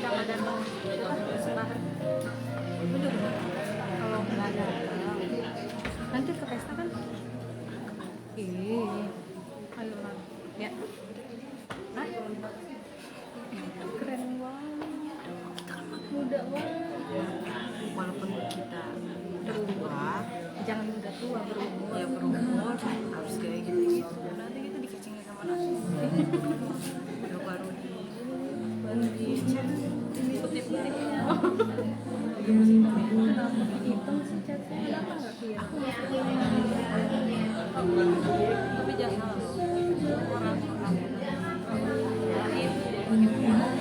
sama datang sembahan. Bener kalau nggak ada nanti ke pesta kan ayo lah ya. Hah? Keren banget, muda banget. Walaupun kita udah tua, Jangan udah tua, berumur. ya berumur harus kayak gitu. Nanti kita dikecengin sama nasi. Udah baru Putih-putihnya. Hitam sih catnya, kenapa nggak clear? tapi jangan orang-orang Iya benar-benar.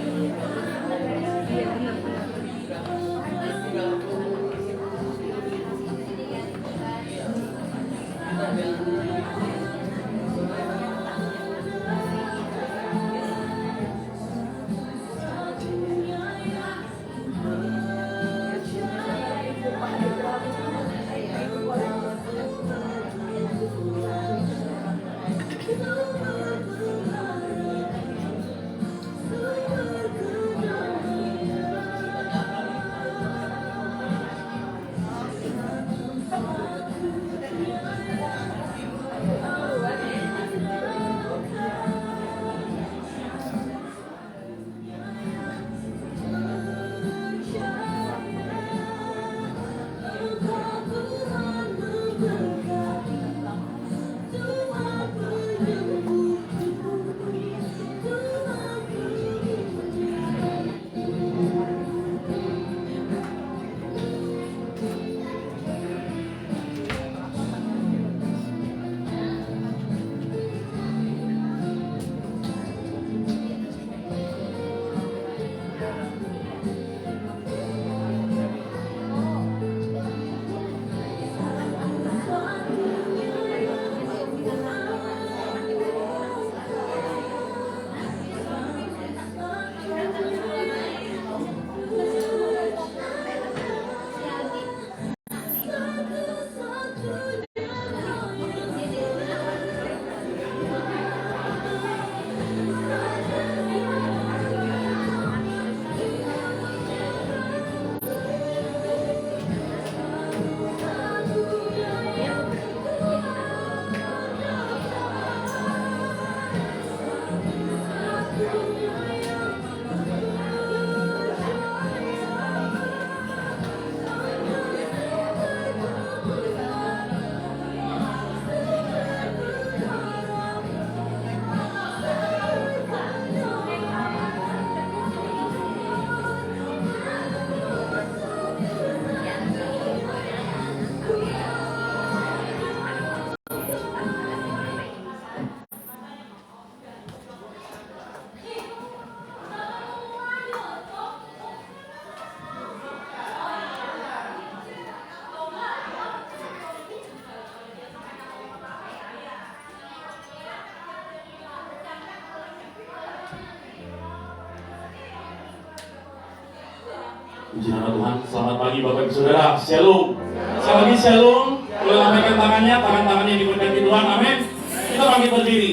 Puji nama Tuhan. Selamat pagi Bapak Ibu Saudara. Shalom. Sekali lagi shalom. Boleh lambaikan tangannya, tangan-tangannya diberkati Tuhan. Amin. Kita bangkit berdiri.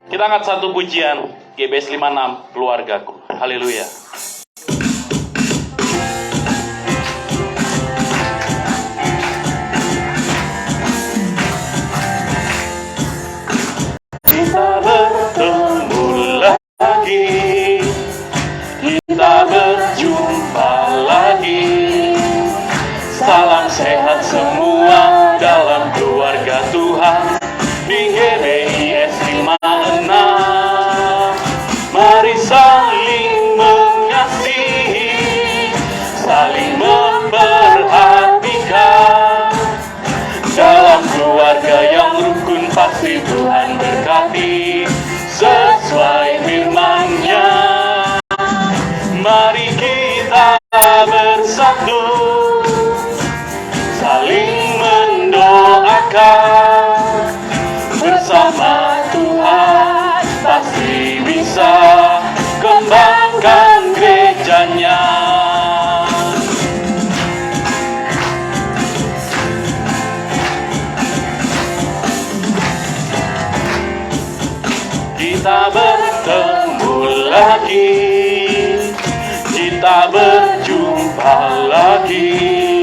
Kita angkat satu pujian GBS 56 Keluargaku. Haleluya. Kita bertemu lagi. Kita berjumpa lagi. Salam sehat semua dalam keluarga Tuhan di GBIS 56. Mari saling mengasihi, saling memperhatikan. Dalam keluarga yang rukun pasti Tuhan berkati sesuai firman-Nya. Mari kita bersatu, saling mendoakan. Bersama Tuhan pasti bisa kembangkan gerejanya. Kita bertemu lagi. kita berjumpa lagi.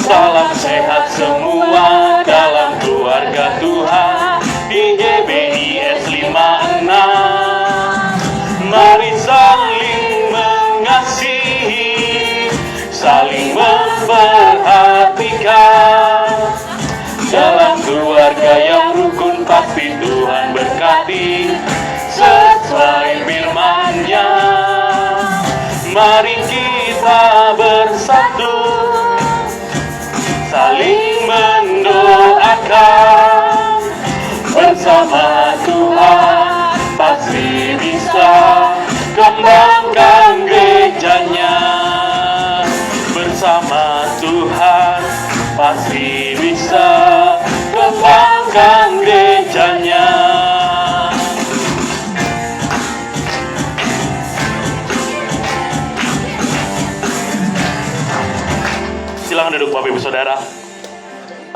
Salam sehat semua dalam keluarga Tuhan di GBIS 56. Mari saling mengasihi, saling memperhatikan. Dalam keluarga yang rukun pasti Tuhan berkati sesuai firman-Nya. Mari kita bersatu, saling mendoakan. Bersama Tuhan pasti bisa kembangkan gerejanya. Bersama Tuhan pasti bisa kembangkan gerejanya. Silakan duduk Bapak Ibu Saudara.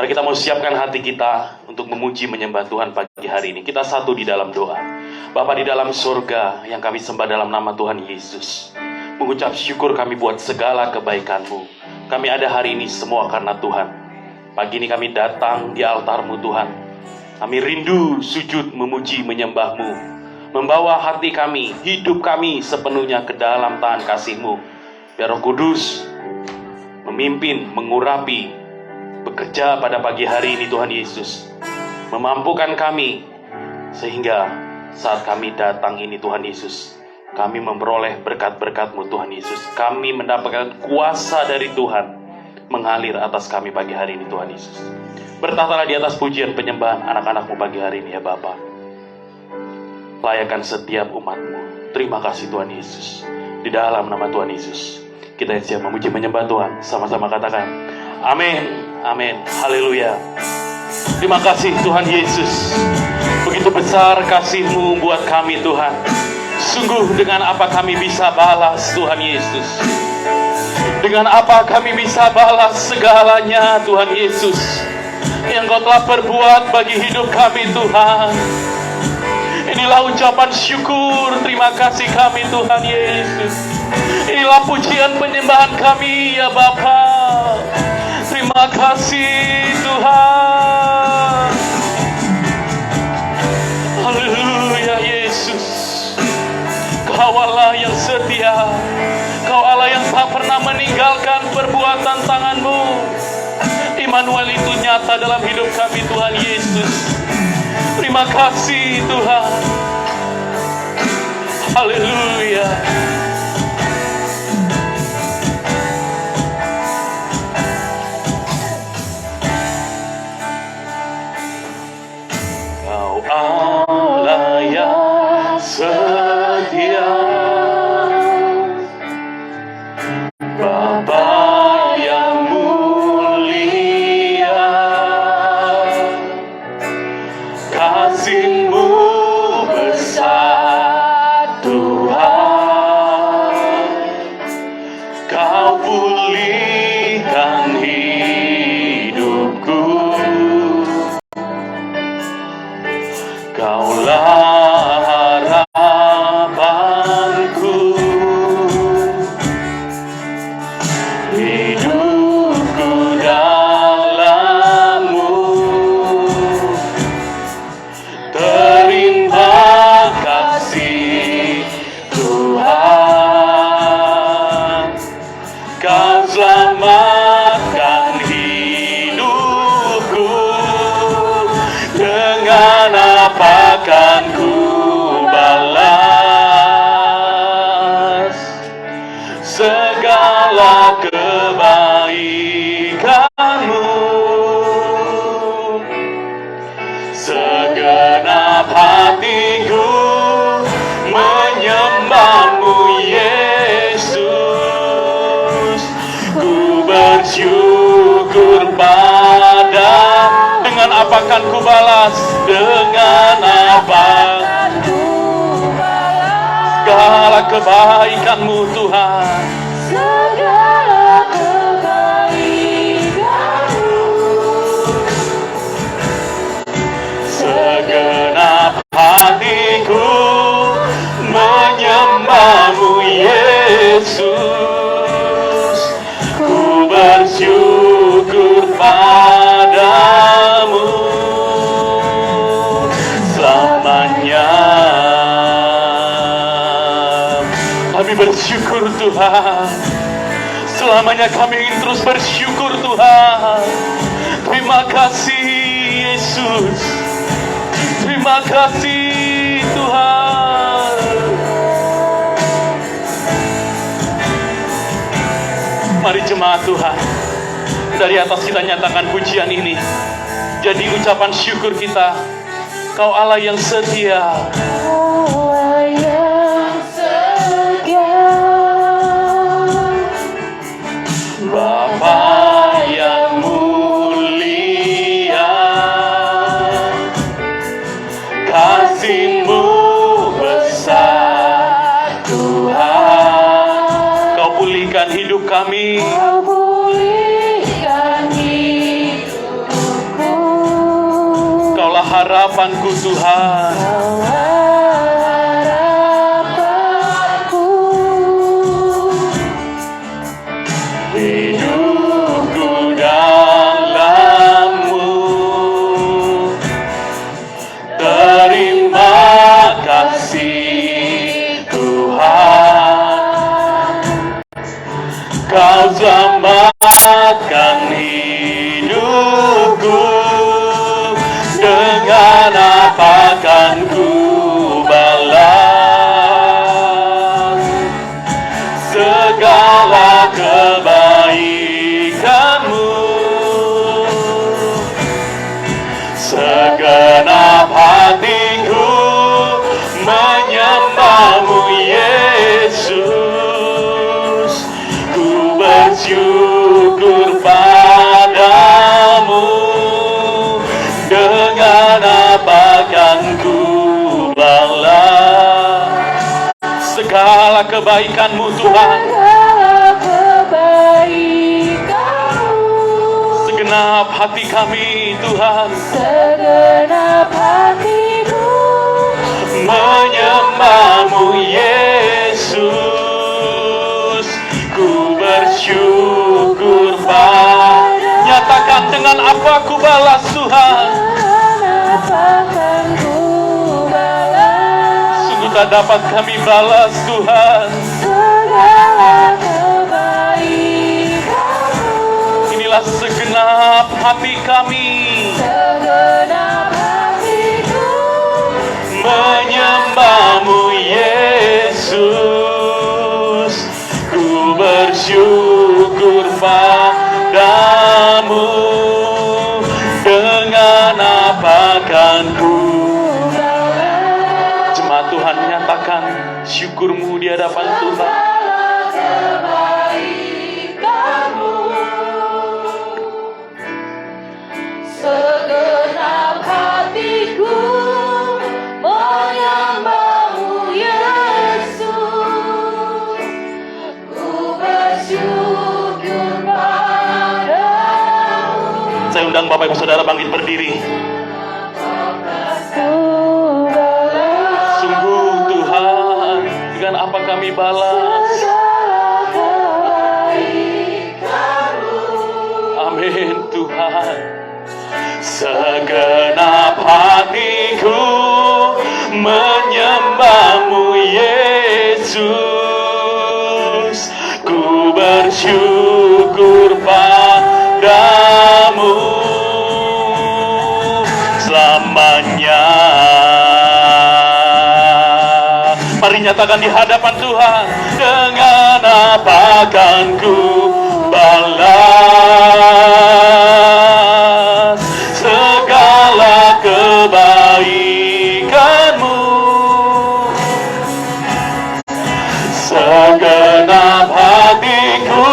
Mari kita mau siapkan hati kita untuk memuji menyembah Tuhan pagi hari ini. Kita satu di dalam doa. Bapa di dalam surga yang kami sembah dalam nama Tuhan Yesus, mengucap syukur kami buat segala kebaikan-Mu. Kami ada hari ini semua karena Tuhan. Pagi ini kami datang di altar-Mu Tuhan. Kami rindu sujud memuji menyembah-Mu, membawa hati kami, hidup kami sepenuhnya ke dalam tangan kasih-Mu. Biar Roh Kudus memimpin, mengurapi, bekerja pada pagi hari ini Tuhan Yesus. Memampukan kami, sehingga saat kami datang ini Tuhan Yesus, kami memperoleh berkat-berkat-Mu Tuhan Yesus. Kami mendapatkan kuasa dari Tuhan mengalir atas kami pagi hari ini Tuhan Yesus. Bertahtalah di atas pujian penyembahan anak-anak-Mu pagi hari ini ya Bapa. Layakan setiap umat-Mu. Terima kasih Tuhan Yesus. Di dalam nama Tuhan Yesus kita yang siap memuji menyembah Tuhan, sama-sama katakan amin, amin, haleluya. Terima kasih Tuhan Yesus. Begitu besar kasih-Mu buat kami Tuhan. Sungguh dengan apa kami bisa balas Tuhan Yesus? Dengan apa kami bisa balas segalanya Tuhan Yesus yang Kau telah perbuat bagi hidup kami Tuhan. Inilah ucapan syukur, terima kasih kami Tuhan Yesus. Inilah pujian penyembahan kami ya Bapa. Terima kasih Tuhan. Haleluya Yesus. Kau Allah yang setia. Kau Allah yang tak pernah meninggalkan perbuatan tangan-Mu. Immanuel itu nyata dalam hidup kami Tuhan Yesus. Terima kasih Tuhan. Haleluya. Kau Allah yang setia, Bapa yang mulia, kasih-Mu besar Tuhan. Kau pulihkan hidupku. Kaulah harapanku, hidupku dalam-Mu. Terima kasih Tuhan, Kau selamatkan hidupku. Dengan apa akan ku balas segala kebaikan-Mu? Segenap hatiku menyembah-Mu Yesus. Ku bersyukur dengan apa akan ku balas? Dengan apa? Segala kebaikan-Mu Tuhan. Segala kebaikan-Mu. Segenap hatiku menyembah-Mu Yesus. bersyukur Tuhan. Selamanya kami ingin terus bersyukur Tuhan. Terima kasih Yesus. Terima kasih Tuhan. Mari jemaat Tuhan, dari atas kita nyatakan pujian ini jadi ucapan syukur kita. Kau Allah yang setia. Allah yang setia, Bapa yang mulia, kasih-Mu besar Tuhan. Kau pulihkan hidup kami. Kau pulihkan hidupku. Kaulah harapanku Tuhan. Kau harapanku. Hidupku dalam-Mu. Terima kasih Tuhan. Kau selamatkan hidupku. Dengan apa akan ku balas segala kebaikan-Mu? Segenap hatiku menyembah-Mu Yesus. Ku bersyukur padamu. Dengan apa akan ku balas segala kebaikan-Mu Tuhan? Segala kebaikan-Mu. Segenap hati kami Tuhan Segenap hatiku menyembah-Mu Yesus. Ku bersyukur padamu. Nyatakan dengan apa ku balas Tuhan. Apa akan ku balas Sungguh tak dapat kami balas Tuhan. segala kebaikan-Mu. Inilah segenap hati kami Segenap hatiku menyembah-Mu Yesus. Ku bersyukur padamu. Dengan apa akan ku balas Jemaat Tuhan, nyatakan syukur-Mu di hadapan Tuhan. kebaikan-Mu. Segenap hatiku menyembah-Mu Yesus. Ku bersyukur padamu. Saya undang Bapak Ibu Saudara bangkit berdiri. Sungguh Tuhan, dengan apa kami balas? Amin Tuhan. Segenap hatiku menyembah-Mu Yesus. Ku bersyukur padamu selamanya. Mari nyatakan di hadapan Tuhan. Dengan apa akan ku balas segala kebaikan-Mu? Segenap hatiku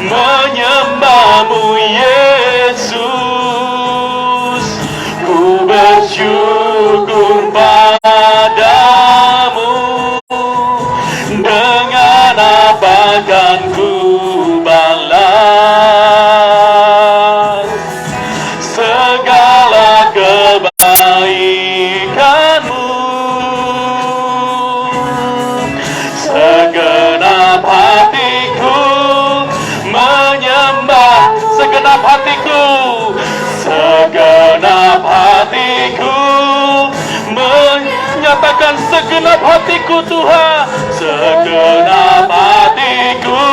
menyembah-Mu Yesus. Ku bersyukur padamu. Dengan apa akan ku balas segala kebaikan-Mu? Segenap hatiku menyembah. Segenap hatiku. Segenap hatiku menyatakan segenap hatiku Tuhan, segenap hatiku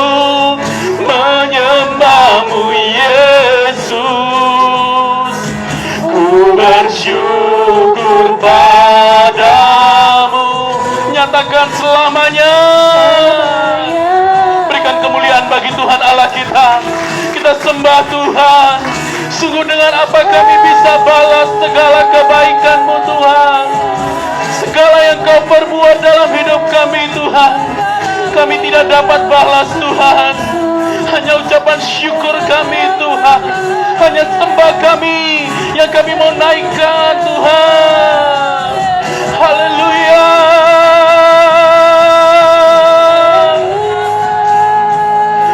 menyembah-Mu Yesus. Ku bersyukur padamu, nyatakan selamanya. Berikan kemuliaan bagi Tuhan Allah kita. Kita sembah Tuhan. Sungguh dengan apa kami bisa balas segala kebaikan-Mu Tuhan, segala yang Kau perbuat dalam hidup kami Tuhan. Kami tidak dapat balas Tuhan, hanya ucapan syukur kami Tuhan, hanya sembah kami yang kami mau naikkan Tuhan. Haleluya.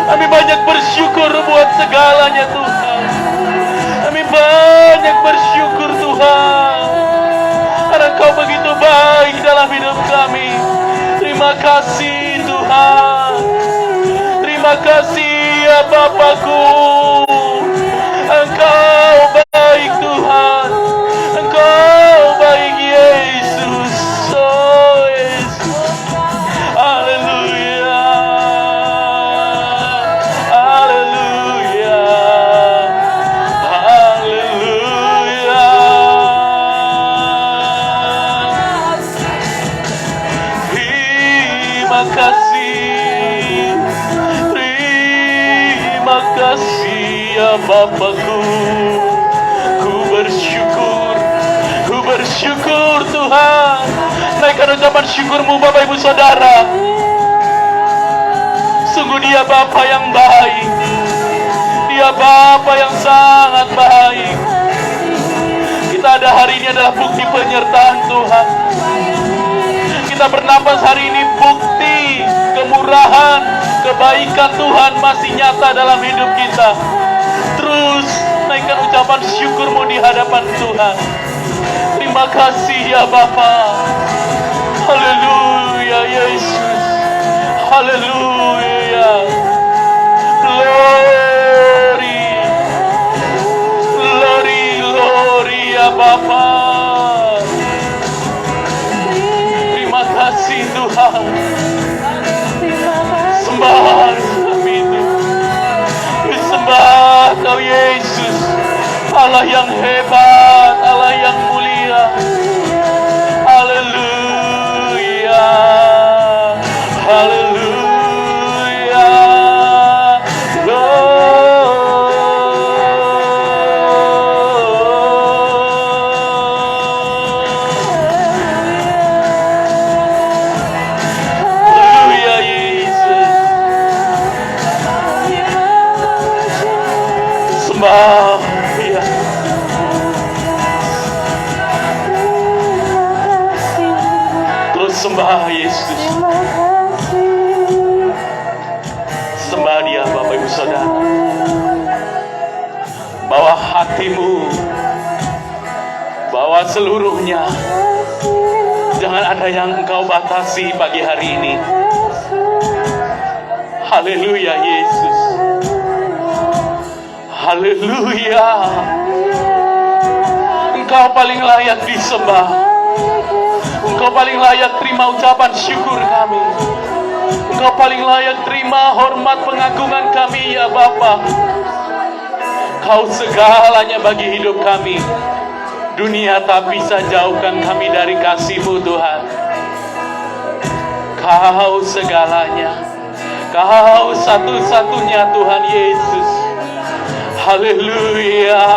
Kami banyak bersyukur buat segalanya Tuhan. Kami banyak bersyukur Tuhan, karena Kau begitu baik dalam hidup kami. Terima kasih Tuhan. Terima kasih ya Bapakku. Engkau baik Tuhan. Engkau baik Yesus. Oh Yesus. Haleluya. Haleluya. Haleluya. Terima kasih. Terima kasih ya Bapakku. Ku bersyukur Tuhan. Naikkan ucapan syukur-Mu Bapak Ibu Saudara. Sungguh Dia Bapa yang baik. Dia Bapa yang sangat baik. Kita ada hari ini adalah bukti penyertaan Tuhan. Kita bernapas hari ini bukti kemurahan, kebaikan Tuhan masih nyata dalam hidup kita. Terus naikkan ucapan syukur-Mu di hadapan Tuhan. Terima kasih ya Bapa. Haleluya Yesus. Haleluya. Glory. Glory, glory ya Bapa. Terima kasih Tuhan. Sembah kami Tuhan. Sembah Kau Yesus, Allah yang hebat, Allah yang mulia. Haleluya. Haleluya. Haleluya Yesus. Sembah ya. Terus sembah Yesus. Sembah Dia Bapak Ibu Saudara. Bawa hatimu, bawa seluruhnya. Jangan ada yang engkau batasi pagi hari ini. Haleluya Yesus. Haleluya. Engkau paling layak disembah. Engkau paling layak terima ucapan syukur kami. Engkau paling layak terima hormat pengagungan kami ya Bapa. Kau segalanya bagi hidup kami. Dunia tak bisa jauhkan kami dari kasih-Mu Tuhan. Kau segalanya. Kau satu-satunya Tuhan Yesus. Haleluya.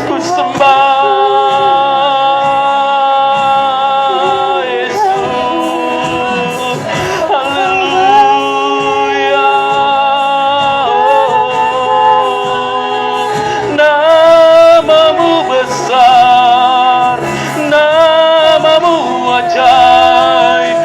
Ku sembah Yesus. Haleluya. Nama-Mu besar, nama-Mu ajaib,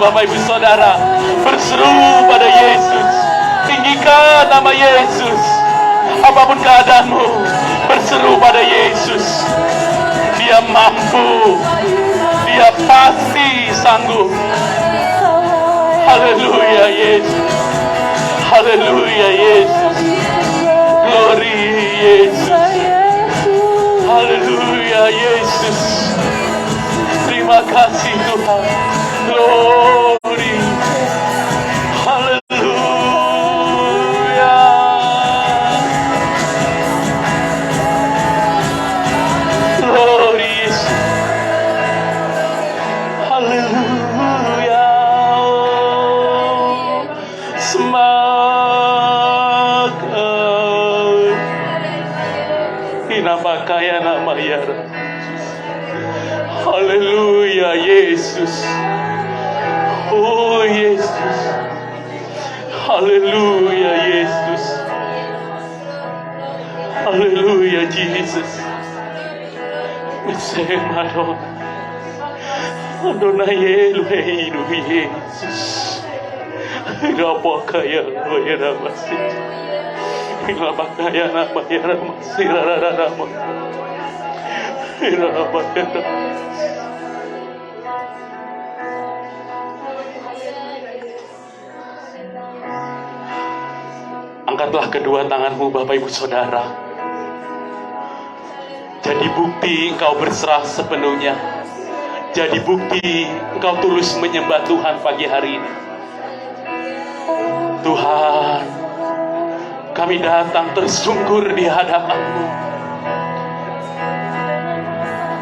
Bapak Ibu Saudara, berseru pada Yesus, tinggikan nama Yesus. Apapun keadaanmu, berseru pada Yesus. Dia mampu, Dia pasti sanggup. Haleluya Yesus, haleluya Yesus, glory Yesus, haleluya Yesus. Terima kasih Tuhan, glory, haleluya, glory Yesus, haleluya. Semakan inapakaya nama ya Rabb. Haleluya Yesus, oh Yesus, haleluya Yesus, haleluya Jesus. Mesemadon Adonai Elohim Yesus. Inapakaya nama ya Rabb. Inapakaya nama ya Rabb. Inapakaya. Angkatlah kedua tanganmu Bapak Ibu Saudara. Jadi bukti engkau berserah sepenuhnya. Jadi bukti engkau tulus menyembah Tuhan pagi hari ini. Tuhan, kami datang tersungkur di hadapan-Mu.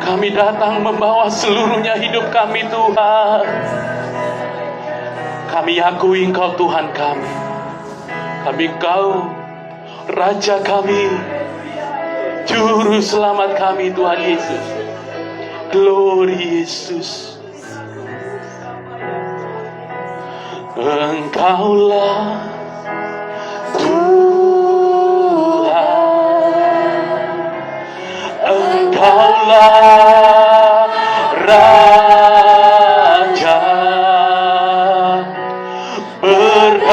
Kami datang membawa seluruhnya hidup kami Tuhan. Kami akui Engkau Tuhan kami. Kami Engkau Raja kami, Juru Selamat kami Tuhan Yesus. Glory Yesus. Engkaulah Tuhan, Engkaulah Raja, berdaulat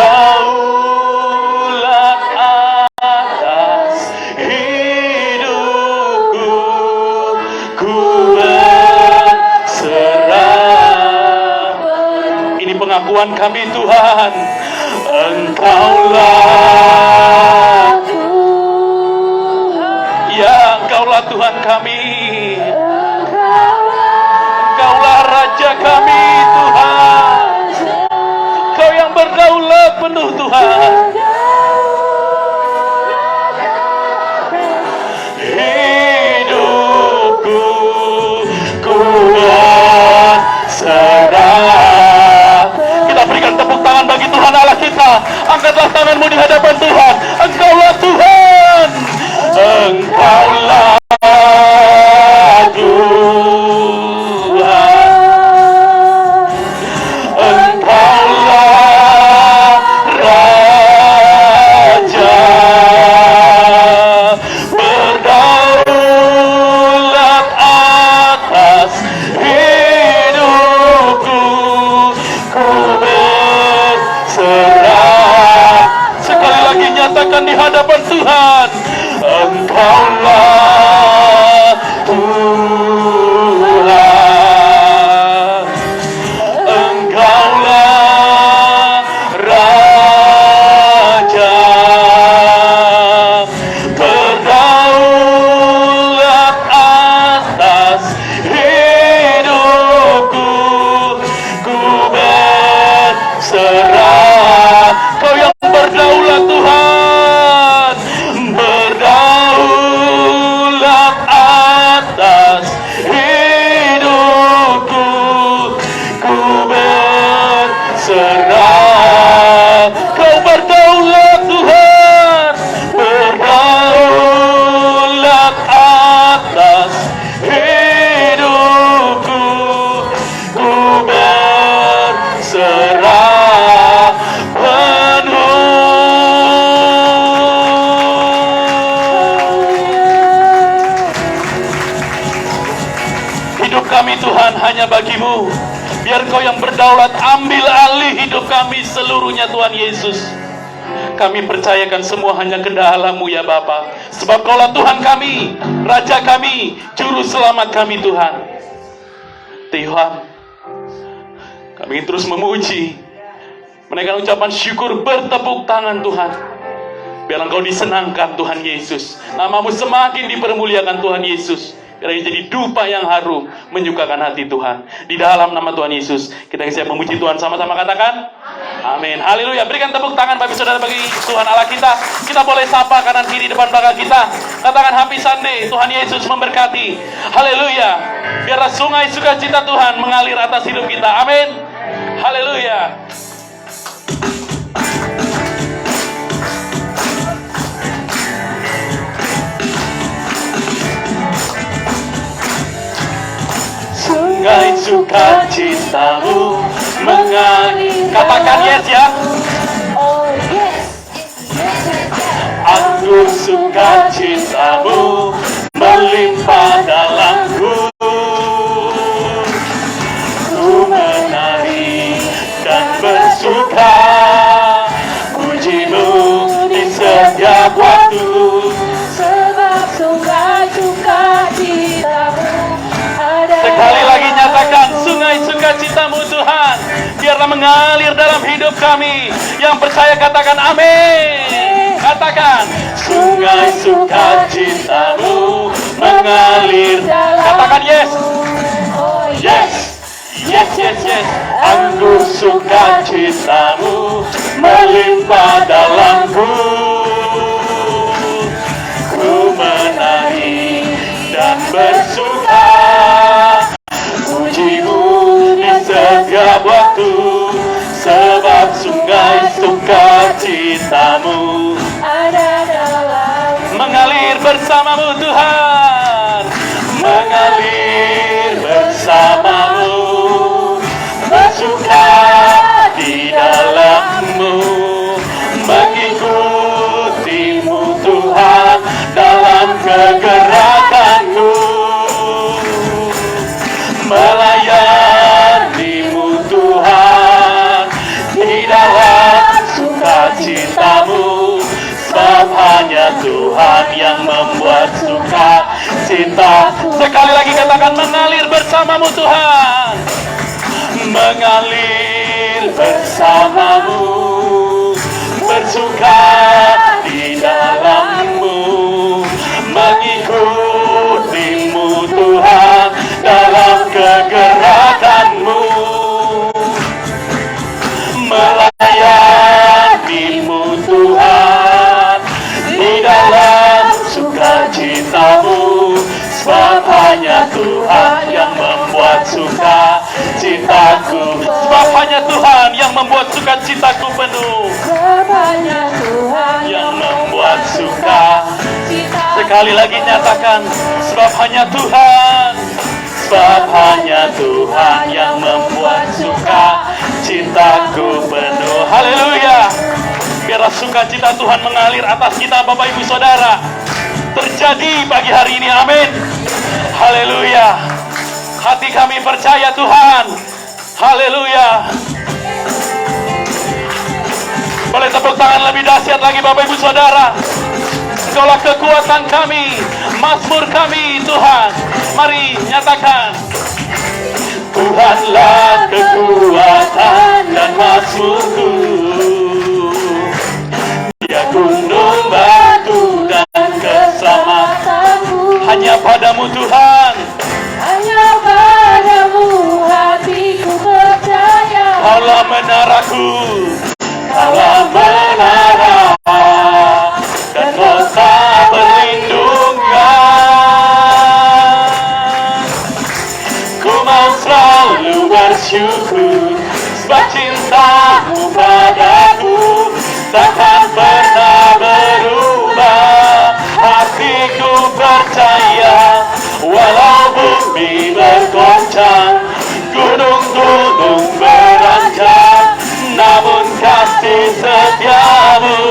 atas hidupku, ku berserah. Ini pengakuan kami Tuhan. Engkaulah Tuhan, ya Engkaulah Tuhan kami, Engkaulah Raja kami Tuhan, Kau yang berdaulat penuh Tuhan. Hidupku ku berserah. Kita berikan tepuk tangan bagi Tuhan Allah kita. Angkatlah tanganmu di hadapan Tuhan. Engkaulah Tuhan, Engkaulah Tuhan, Engkaulah Raja, berdaulat atas hidupku, ku berserah. Sekali lagi nyatakan di hadapan Tuhan. Engkaulah Tuhan, Engkaulah Raja, berdaulat atas hidupku, ku berserah. Kau yang berdaulat Tuhan, berdaulat atas hidupku, ku berserah. Kau berdaulat Tuhan, berdaulat atas hidupku, ku berserah penuh. Hidup kami Tuhan hanya bagi-Mu. Biar Kau yang berdaulat, ambil alih hidup kami seluruhnya Tuhan Yesus. Kami percayakan semua hanya ke dalam-Mu ya Bapa. Sebab Kaulah Tuhan kami, Raja kami, Juru Selamat kami Tuhan. Tuhan, kami ingin terus memuji, menaikkan ucapan syukur, bertepuk tangan Tuhan. Biar Engkau disenangkan Tuhan Yesus. Nama-Mu semakin dipermuliakan Tuhan Yesus. Biar ini jadi dupa yang harum, menyukakan hati Tuhan. Di dalam nama Tuhan Yesus, kita siap memuji Tuhan, sama-sama katakan amin. Haleluya. Berikan tepuk tangan Bapak Saudara bagi Tuhan Allah kita. Kita boleh sapa kanan kiri depan belakang kita. Katakan happy Sunday. Tuhan Yesus memberkati. Haleluya. Biarlah sungai sukacita Tuhan mengalir atas hidup kita. Amin. Haleluya. Sungai sukacitamu mengalir. Katakan yes ya. Oh yes. Anggur sukacitamu melimpah dalamku. Ku menari dan bersuka, puji-Mu di setiap waktu. Sebab sungai sukacitamu ada. Sekali lagi nyatakan sungai sukacita-Mu Tuhan, biarlah mengalir dalam hidup kami. Yang percaya katakan amin. Katakan sungai sukacita-Mu mengalir. Katakan yes. Oh Yes. Yes, yes, yes. Anggur sukacita-Mu melimpah dalamku. Ku menari dan bersuka, puji-Mu di setiap waktu. Sebab sungai sukacita-Mu ada dalam. mengalir bersama-Mu Tuhan. Mengalir bersama-Mu, bersuka di dalam-Mu, mengikuti-Mu Tuhan dalam kegerakan-Mu, melayani-Mu Tuhan di dalam sukacita-Mu. Sebab hanya Tuhan yang membuat suka cinta. Sekali lagi katakan mengalir bersama-Mu Tuhan. Mengalir bersama-Mu, bersuka di dalam-Mu, mengikuti-Mu Tuhan dalam kegerakan-Mu, melayani-Mu Tuhan di dalam sukacita-Mu. Sebab hanya Tuhan yang membuat suka cintaku. Sebab hanya Tuhan yang membuat sukacitaku penuh. Sebab hanya Tuhan Yang membuat suka. cita. Sekali lagi nyatakan, sebab hanya Tuhan. Sebab hanya Tuhan yang membuat suka cintaku penuh. Haleluya. Biarlah sukacita Tuhan mengalir atas kita Bapak Ibu Saudara. Terjadi pagi hari ini, amin. Haleluya. Hati kami percaya Tuhan. Haleluya. Boleh tepuk tangan lebih dahsyat lagi Bapak Ibu Saudara. Engkaulah kekuatan kami, mazmur kami Tuhan. Mari nyatakan, Tuhanlah kekuatan dan mazmurku. Dia gunung batu dan keselamatanku. Hanya padamu Tuhan. Hanya padamu hatiku percaya. Kaulah menaraku, Kaulah menara dan kota perlindungan. Ku mau selalu bersyukur sebab cintamu padaku takkan pernah berubah. Hatiku percaya walau bumi bergoncang, gunung-gunung beranjak, namun kasih setiamu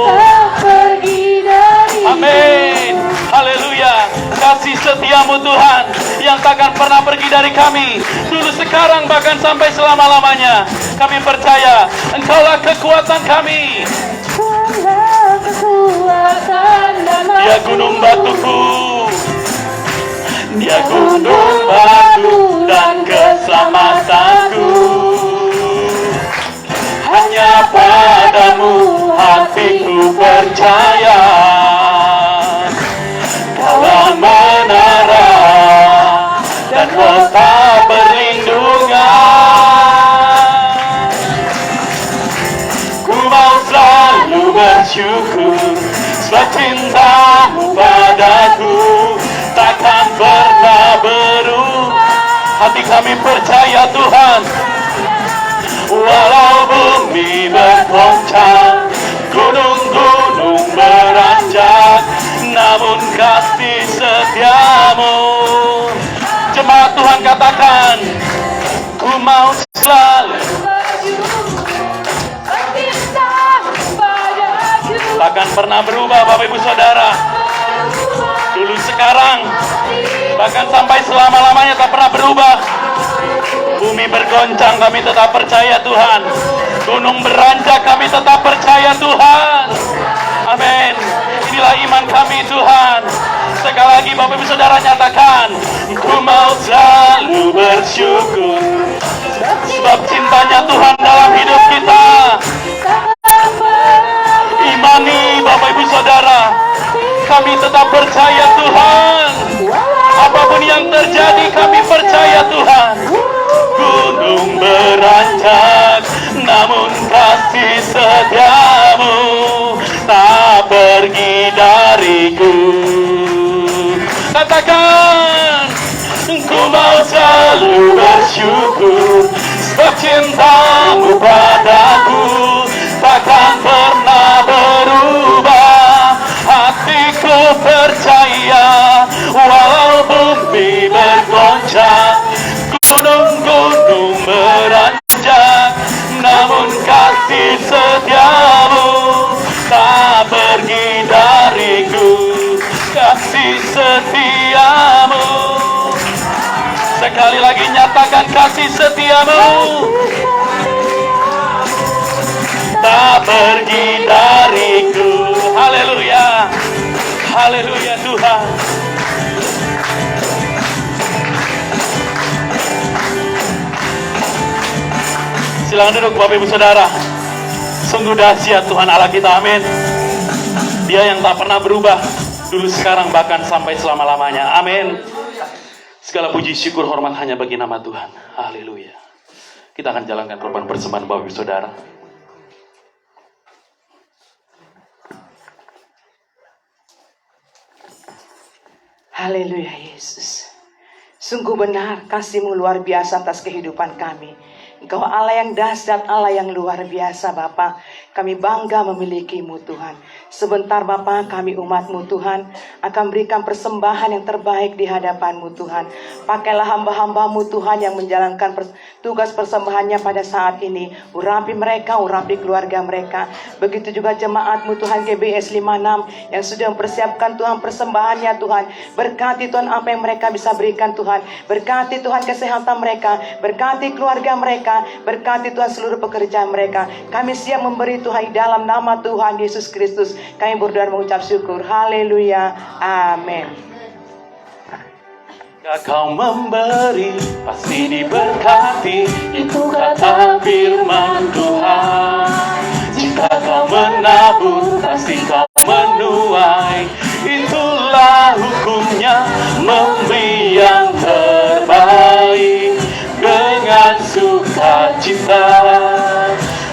Tak pergi dari. amin, haleluya. Kasih setia setiamu Tuhan, yang takkan pernah pergi dari kami, dulu, sekarang, bahkan sampai selama-lamanya. Kami percaya Engkaulah kekuatan kami. Dia gunung batuku, Dia gunung batu dan keselamatanku. Hanya padamu hatiku percaya. Kaulah menara dan kota perlindungan. Ku mau selalu bersyukur sebab cintamu padaku takkan pernah berubah. Hati kami percaya Tuhan, walau bumi bergoncang, gunung-gunung beranjak, namun kasih setiamu. Jemaat Tuhan katakan, ku mau selalu takkan pernah berubah. Bapak Ibu Saudara, dulu, sekarang, bahkan sampai selama-lamanya tak pernah berubah. Bumi bergoncang, kami tetap percaya Tuhan. Gunung beranjak, kami tetap percaya Tuhan. Amin. Inilah iman kami Tuhan. Sekali lagi Bapak Ibu Saudara nyatakan, ku mau selalu bersyukur sebab cintanya Tuhan dalam hidup kita. Imani Bapak Ibu Saudara, kami tetap percaya Tuhan. Apapun yang terjadi, kami percaya Tuhan. Gunung beranjak, namun kasih setiamu tak pergi dariku. Katakan, ku mau selalu bersyukur sebab cintamu padaku takkan pernah berubah. Hatiku percaya, walau bumi bergoncang, gunung-gunung beranjak, namun kasih setiamu tak pergi dariku. Kasih setiamu, sekali lagi nyatakan kasih setiamu tak pergi dariku. Haleluya, haleluya Tuhan. Silakan duduk Bapak Ibu Saudara. Sungguh dahsyat Tuhan Allah kita, amin. Dia yang tak pernah berubah, dulu, sekarang, bahkan sampai selama-lamanya, amin. Segala puji syukur hormat hanya bagi nama Tuhan. Haleluya. Kita akan jalankan korban persembahan Bapak Ibu Saudara. Haleluya Yesus. Sungguh benar kasih-Mu luar biasa atas kehidupan kami. Engkau Allah yang dahsyat, Allah yang luar biasa Bapa. Kami bangga memiliki-Mu Tuhan. Sebentar Bapa, kami umat-Mu Tuhan akan berikan persembahan yang terbaik di hadapan-Mu Tuhan. Pakailah hamba-hamba-Mu Tuhan yang menjalankan tugas persembahannya pada saat ini. Urapi mereka, urapi keluarga mereka. Begitu juga jemaat-Mu Tuhan GBS 56 yang sudah mempersiapkan Tuhan persembahannya Tuhan. Berkati Tuhan apa yang mereka bisa berikan Tuhan. Berkati Tuhan kesehatan mereka. Berkati keluarga mereka. Berkati Tuhan seluruh pekerjaan mereka. Kami siap memberi Tuhan di dalam nama Tuhan Yesus Kristus. Kami berdoa dan mengucap syukur. Haleluya. Amin. Jika kau memberi, pasti diberkati. Itu kata firman Tuhan. Jika kau menabur, pasti kau menuai. Itulah hukumnya, memberi yang terbaik dengan sukacita.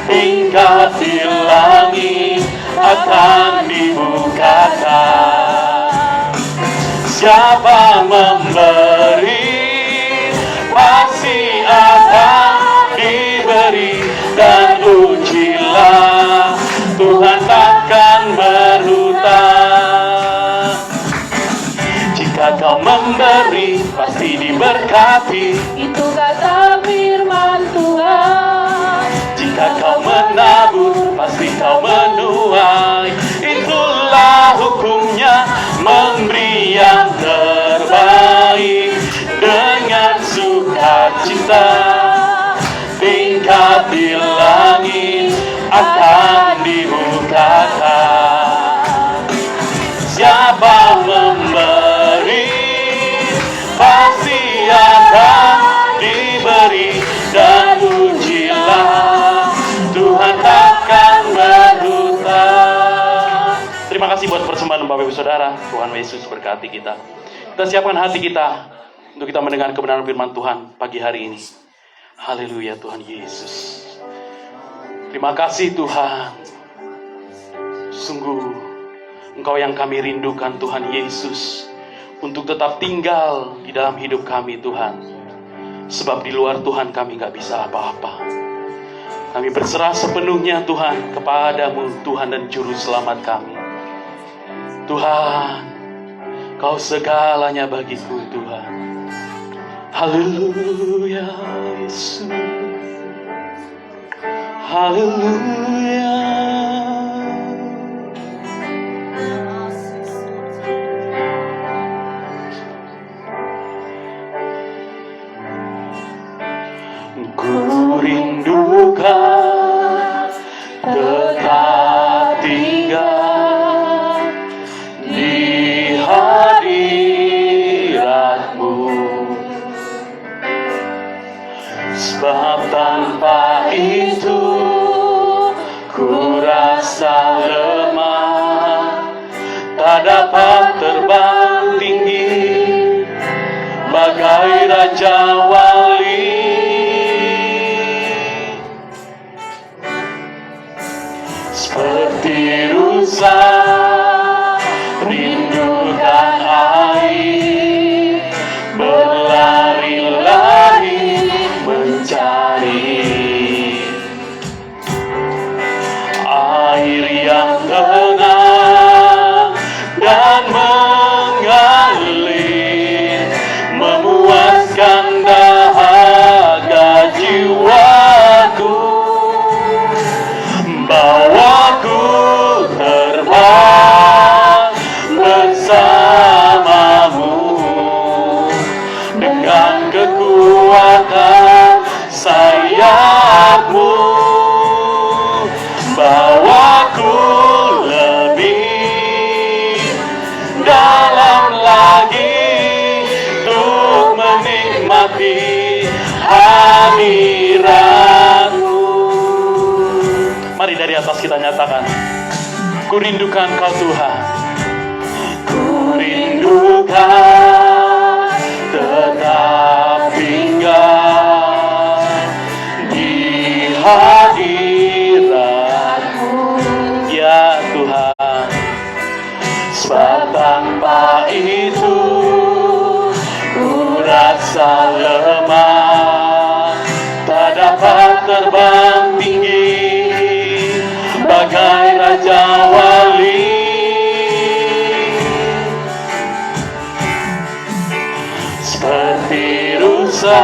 Hingga di langit akan dibukakan. Siapa memberi, pasti akan diberi. Dan ujilah, Tuhan takkan berhutang. Jika kau memberi, pasti diberkati. Itu kata firman Tuhan. Jika kau menabur, pasti kau menuai. Itulah hukumnya, memberi yang terbaik kita tingkat di langit akan dibukakan. Siapa memberi pasti akan diberi, dan ujilah Tuhan takkan berhutang. Terima kasih buat persembahan Bapak Ibu Saudara. Tuhan Yesus berkati kita. Kita siapkan hati kita untuk kita mendengar kebenaran firman Tuhan pagi hari ini. Haleluya Tuhan Yesus. Terima kasih Tuhan. Sungguh Engkau yang kami rindukan Tuhan Yesus, untuk tetap tinggal di dalam hidup kami Tuhan. Sebab di luar Tuhan kami gak bisa apa-apa. Kami berserah sepenuhnya Tuhan kepadamu Tuhan dan Juru Selamat kami. Tuhan, Kau segalanya bagiku Tuhan. Haleluya Yesus. Haleluya. Ku rindukan tetap tinggal di hadirat-Mu, sebab tanpa itu ku rasa lemah, tak dapat terbang tinggi bagai Raja Wali. Seperti rusa rindukan air, berlari-lari mencari air yang tenang dan mengalir, memuaskan dahaga jiwaku. Bawaku terbang bersamamu dengan kekuatan sayap-Mu. Bawaku lebih dalam lagi untuk menikmati hadirat-Mu. Mari dari atas kita nyatakan, ku rindukan Kau Tuhan. Ku rindukan tetap tinggal di hadirat-Mu, ya Tuhan. Sebab tanpa itu ku rasa lemah, tak dapat terbang tinggi bagai Raja Wali. Seperti rusa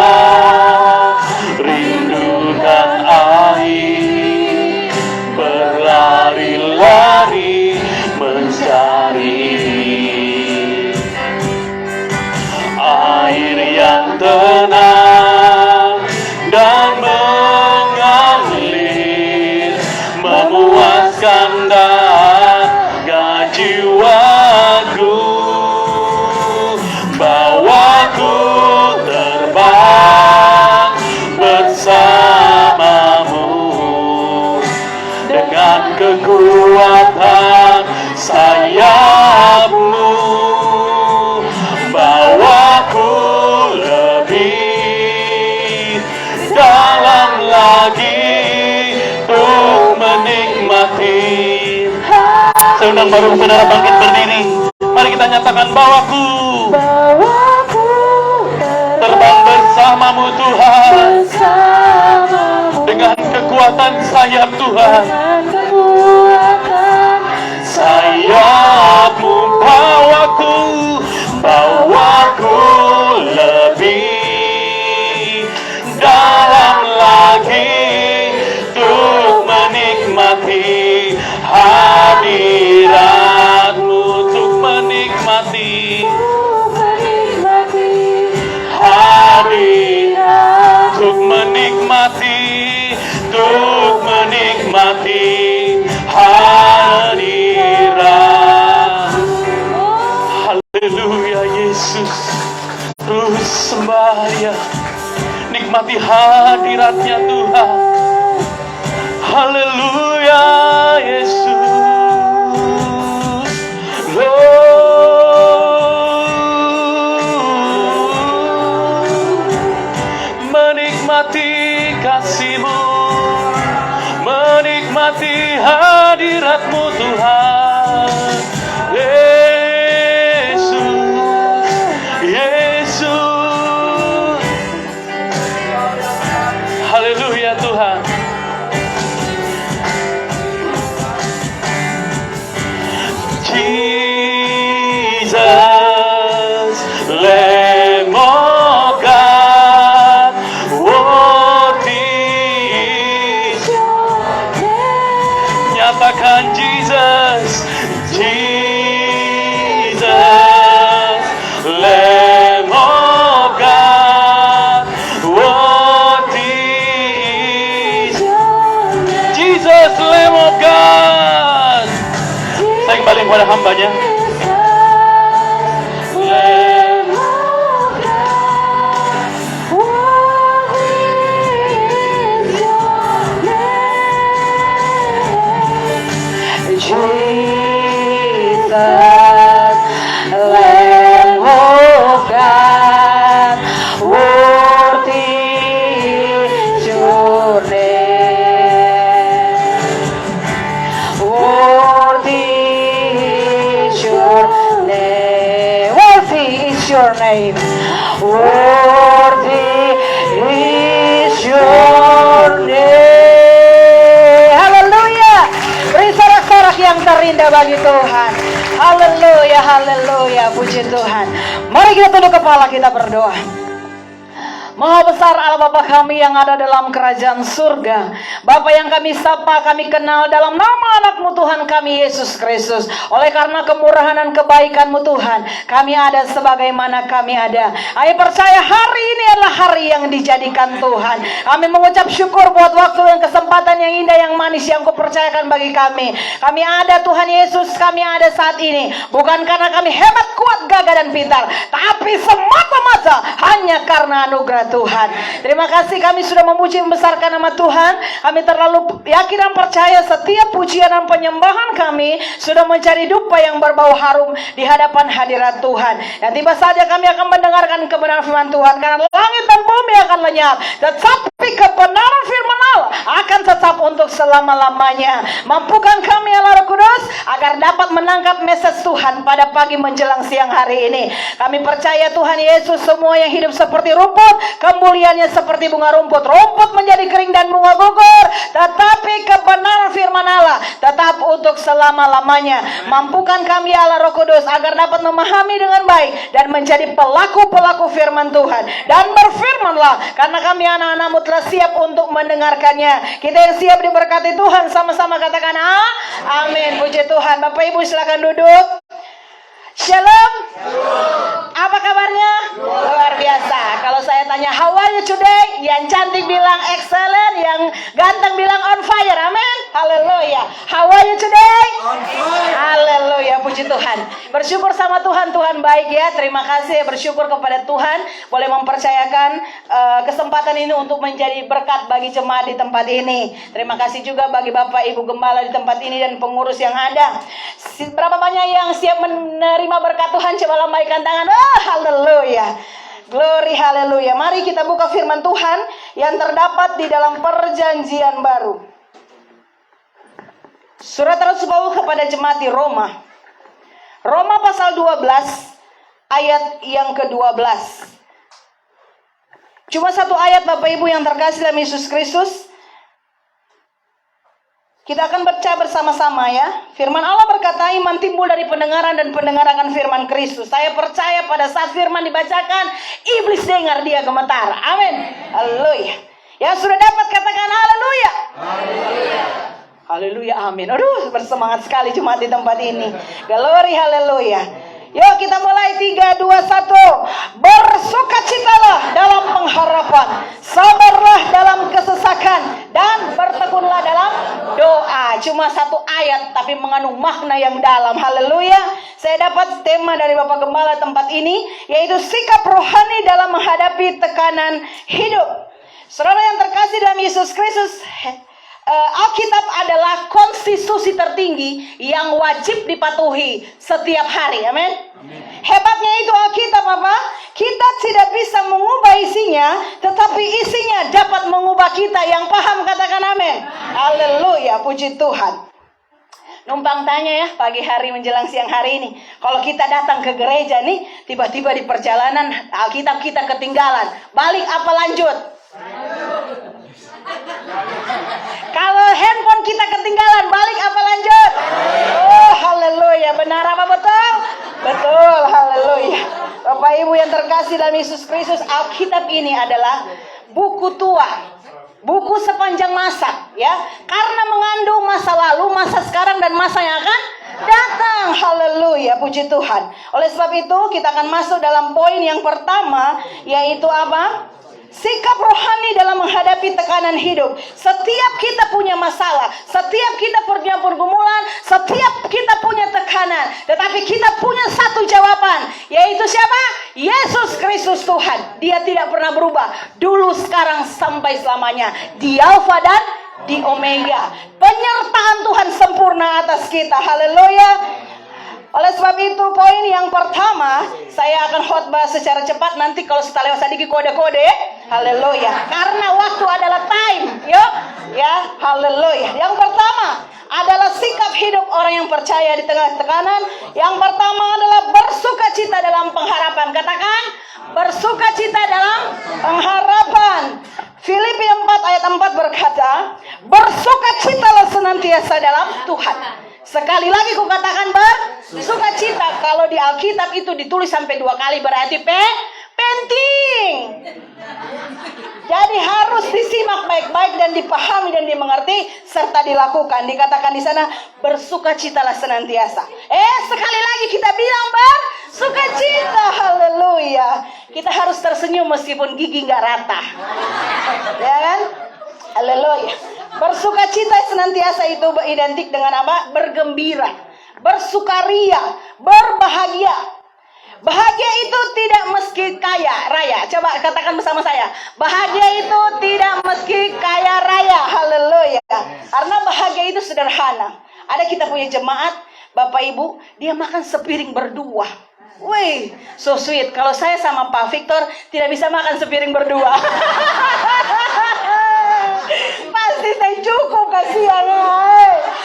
rindukan air, berlari-lari mencari air yang tenang dan mengalir, memuaskan dahaga jiwaku. Bawaku terbang bersamamu dengan kekuatan sayap-Mu. Bawaku lebih dalam lagi untuk menikmati. Saya undang baru saudara bangkit berdiri. Mari kita nyatakan, bawaku terbang bersamamu Tuhan, dengan kekuatan sayap Tuhan. Sayap-Mu bawaku lebih dalam lagi untuk menikmati hadirat-Mu, untuk menikmati hadirat Haleluya Yesus. Terus sembah Dia. Nikmati hadiratnya Tuhan. Haleluya Yesus. Menikmati kasih-Mu, menikmati hadirat-Mu Tuhan. Yesus, Yesus. Haleluya Tuhan. Jesus, Lamb of God, worthy is your name. Nyatakan Jesus, Jesus, Lamb of God, worthy is your name. Jesus, Lamb of God. Saya kembali kepada hambanya. Your name, worthy is your name. Haleluya. Beri sorak-sorak yang terindah bagi Tuhan. Haleluya, haleluya, puji Tuhan. Mari kita tunduk kepala, kita berdoa. Maha besar Allah Bapa kami yang ada dalam kerajaan surga, Bapa yang kami sapa, kami kenal dalam nama anak-Mu Tuhan kami Yesus Kristus. Oleh karena kemurahan dan kebaikan-Mu Tuhan, kami ada sebagaimana kami ada. Kami percaya hari ini adalah hari yang dijadikan Tuhan. Kami mengucap syukur buat waktu dan kesempatan yang indah, yang manis yang Kau percayakan bagi kami. Kami ada Tuhan Yesus, kami ada saat ini bukan karena kami hebat, kuat, gagah dan pintar, tapi semata-mata hanya karena anugerah Tuhan. Terima kasih kami sudah memuji membesarkan nama Tuhan. Kami terlalu yakin dan percaya setiap pujian dan penyembahan kami sudah mencari dupa yang berbau harum di hadapan hadirat Tuhan. Dan tiba saja kami akan mendengarkan kebenaran firman Tuhan, karena langit dan bumi akan lenyap, tetapi kebenaran firman Allah akan tetap untuk selama-lamanya. Mampukan kami Allah Roh Kudus agar dapat menangkap message Tuhan pada pagi menjelang siang hari ini. Kami percaya Tuhan Yesus, semua yang hidup seperti rumput, kemuliaannya seperti bunga rumput. Rumput menjadi kering dan bunga gugur, tetapi kebenaran firman Allah tetap untuk selama-lamanya. Mampukan kami Allah Roh Kudus agar dapat memahami dengan baik dan menjadi pelaku-pelaku firman Tuhan. Dan berfirmanlah, karena kami anak-anak-Mu telah siap untuk mendengarkannya. Kita yang siap diberkati Tuhan, sama-sama katakan amin. Puji Tuhan. Bapak Ibu silakan duduk. Shalom. Apa kabarnya? Luar biasa. Kalau saya tanya how are you today, yang cantik bilang excellent, yang ganteng bilang on fire. Amin. Haleluya. How are you today? On fire. Haleluya. Puji Tuhan. Bersyukur sama Tuhan. Tuhan baik ya. Terima kasih. Bersyukur kepada Tuhan boleh mempercayakan kesempatan ini untuk menjadi berkat bagi jemaat di tempat ini. Terima kasih juga bagi Bapak Ibu Gembala di tempat ini dan pengurus yang ada. Berapa banyak yang siap menerima berkat Tuhan? Coba lambaikan tangan. Haleluya. Glory, haleluya. Mari kita buka firman Tuhan yang terdapat di dalam perjanjian baru. Surat Rasul Paulus kepada jemaat di Roma. Roma pasal 12 ayat yang ke-12. Cuma satu ayat Bapak Ibu yang terkasih dalam Yesus Kristus. Kita akan baca bersama-sama ya. Firman Allah berkata, iman timbul dari pendengaran dan pendengaran akan firman Kristus. Saya percaya pada saat firman dibacakan, iblis dengar, dia gemetar. Amin. Haleluya. Yang sudah dapat katakan haleluya. Haleluya. Haleluya, amin. Aduh, bersemangat sekali jemaat di tempat ini. Glory, haleluya. Yuk kita mulai 3, 2, 1. Bersukacitalah dalam pengharapan, sabarlah dalam kesesakan, dan bertekunlah dalam doa. Cuma satu ayat tapi mengandung makna yang dalam. Haleluya. Saya dapat tema dari Bapak Gembala tempat ini, yaitu sikap rohani dalam menghadapi tekanan hidup. Saudara yang terkasih dalam Yesus Kristus, Alkitab adalah konstitusi tertinggi yang wajib dipatuhi setiap hari. Amin. Hebatnya itu Alkitab apa? Kita tidak bisa mengubah isinya, tetapi isinya dapat mengubah kita. Yang paham katakan amin. Haleluya, puji Tuhan. Numpang tanya ya, pagi hari menjelang siang hari ini, kalau kita datang ke gereja nih, tiba-tiba di perjalanan Alkitab kita ketinggalan, balik apa lanjut? Kalau handphone kita ketinggalan, balik apa lanjut? Oh, haleluya. Benar apa betul? Betul, haleluya. Bapak Ibu yang terkasih dalam Yesus Kristus, Alkitab ini adalah buku tua, buku sepanjang masa, ya. Karena mengandung masa lalu, masa sekarang, dan masa yang akan datang. Haleluya, puji Tuhan. Oleh sebab itu, kita akan masuk dalam poin yang pertama, yaitu apa? Sikap rohani dalam menghadapi tekanan hidup. Setiap kita punya masalah, setiap kita punya pergumulan, setiap kita punya tekanan, tetapi kita punya satu jawaban, yaitu siapa? Yesus Kristus Tuhan. Dia tidak pernah berubah, dulu, sekarang, sampai selamanya. Di Alfa dan di Omega. Penyertaan Tuhan sempurna atas kita. Haleluya. Oleh sebab itu, poin yang pertama, saya akan khotbah secara cepat. Nanti kalau setelah lewat sedikit kode-kode, haleluya. Karena waktu adalah time, yuk, ya, haleluya. Yang pertama adalah sikap hidup orang yang percaya di tengah tekanan. Yang pertama adalah bersukacita dalam pengharapan. Katakan, bersukacita dalam pengharapan. Filipi 4 ayat 4 berkata, bersukacitalah senantiasa dalam Tuhan. Sekali lagi ku katakan bersukacita. Kalau di Alkitab itu ditulis sampai 2 kali, berarti penting. Jadi harus disimak baik-baik dan dipahami dan dimengerti serta dilakukan. Dikatakan di sana, bersukacitalah senantiasa. Sekali lagi kita bilang bersukacita. Haleluya. Kita harus tersenyum meskipun gigi nggak rata. Ya kan? Haleluya. Bersukacita senantiasa itu identik dengan apa? Bergembira, bersukaria, berbahagia. Bahagia itu tidak meski kaya raya. Coba katakan bersama saya. Bahagia itu tidak meski kaya raya. Haleluya. Karena bahagia itu sederhana. Ada kita punya jemaat, Bapak Ibu, dia makan sepiring berdua. Wih, so sweet. Kalau saya sama Pak Victor tidak bisa makan sepiring berdua. Pasti saya cukup, kasihan.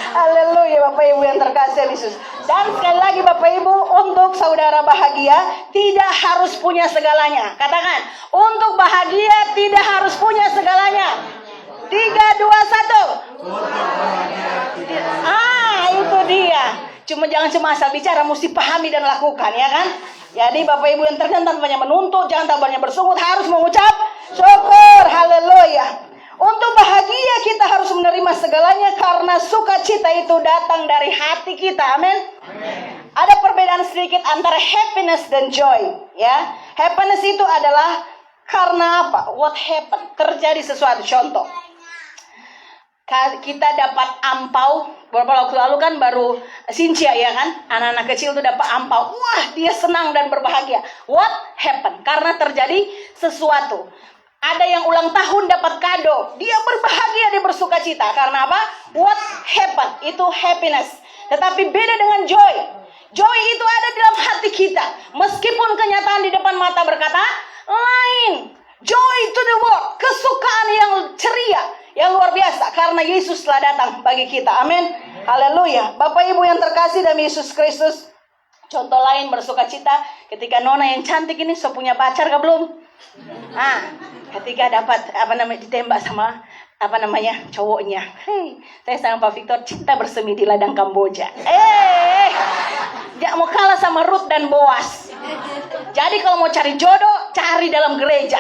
Haleluya, Bapak Ibu yang terkasih Yesus. Dan sekali lagi Bapak Ibu, untuk saudara bahagia tidak harus punya segalanya. Katakan, untuk bahagia tidak harus punya segalanya. 3, 2, 1. Itu dia. Jangan cuma asal bicara, mesti pahami dan lakukan, ya kan? Jadi Bapak Ibu yang terkenal tanpa menuntut, jangan tanpa bersyukur, harus mengucap syukur. Haleluya. Untuk bahagia kita harus menerima segalanya karena sukacita itu datang dari hati kita. Amin. Ada perbedaan sedikit antara happiness dan joy, ya. Happiness itu adalah karena apa? What happened? Terjadi sesuatu. Contoh, kita dapat ampau beberapa waktu lalu kan, baru Sincia, ya kan, anak-anak kecil tuh dapat ampau. Wah, dia senang dan berbahagia. What happened? Karena terjadi sesuatu. Ada yang ulang tahun dapat kado, dia berbahagia, dia bersukacita. Karena apa? What happened? Itu happiness. Tetapi beda dengan joy. Joy itu ada di dalam hati kita. Meskipun kenyataan di depan mata berkata lain. Joy to the world. Kesukaan yang ceria, yang luar biasa. Karena Yesus telah datang bagi kita. Amin. Haleluya. Bapak Ibu yang terkasih dalam Yesus Kristus. Contoh lain bersukacita ketika Nona yang cantik ini punya pacar ke belum? Ketika dapat ditembak sama cowoknya. Saya sama Pak Victor cinta bersemi di ladang Kamboja. Jangan mau kalah sama Ruth dan Boas. Jadi kalau mau cari jodoh, cari dalam gereja.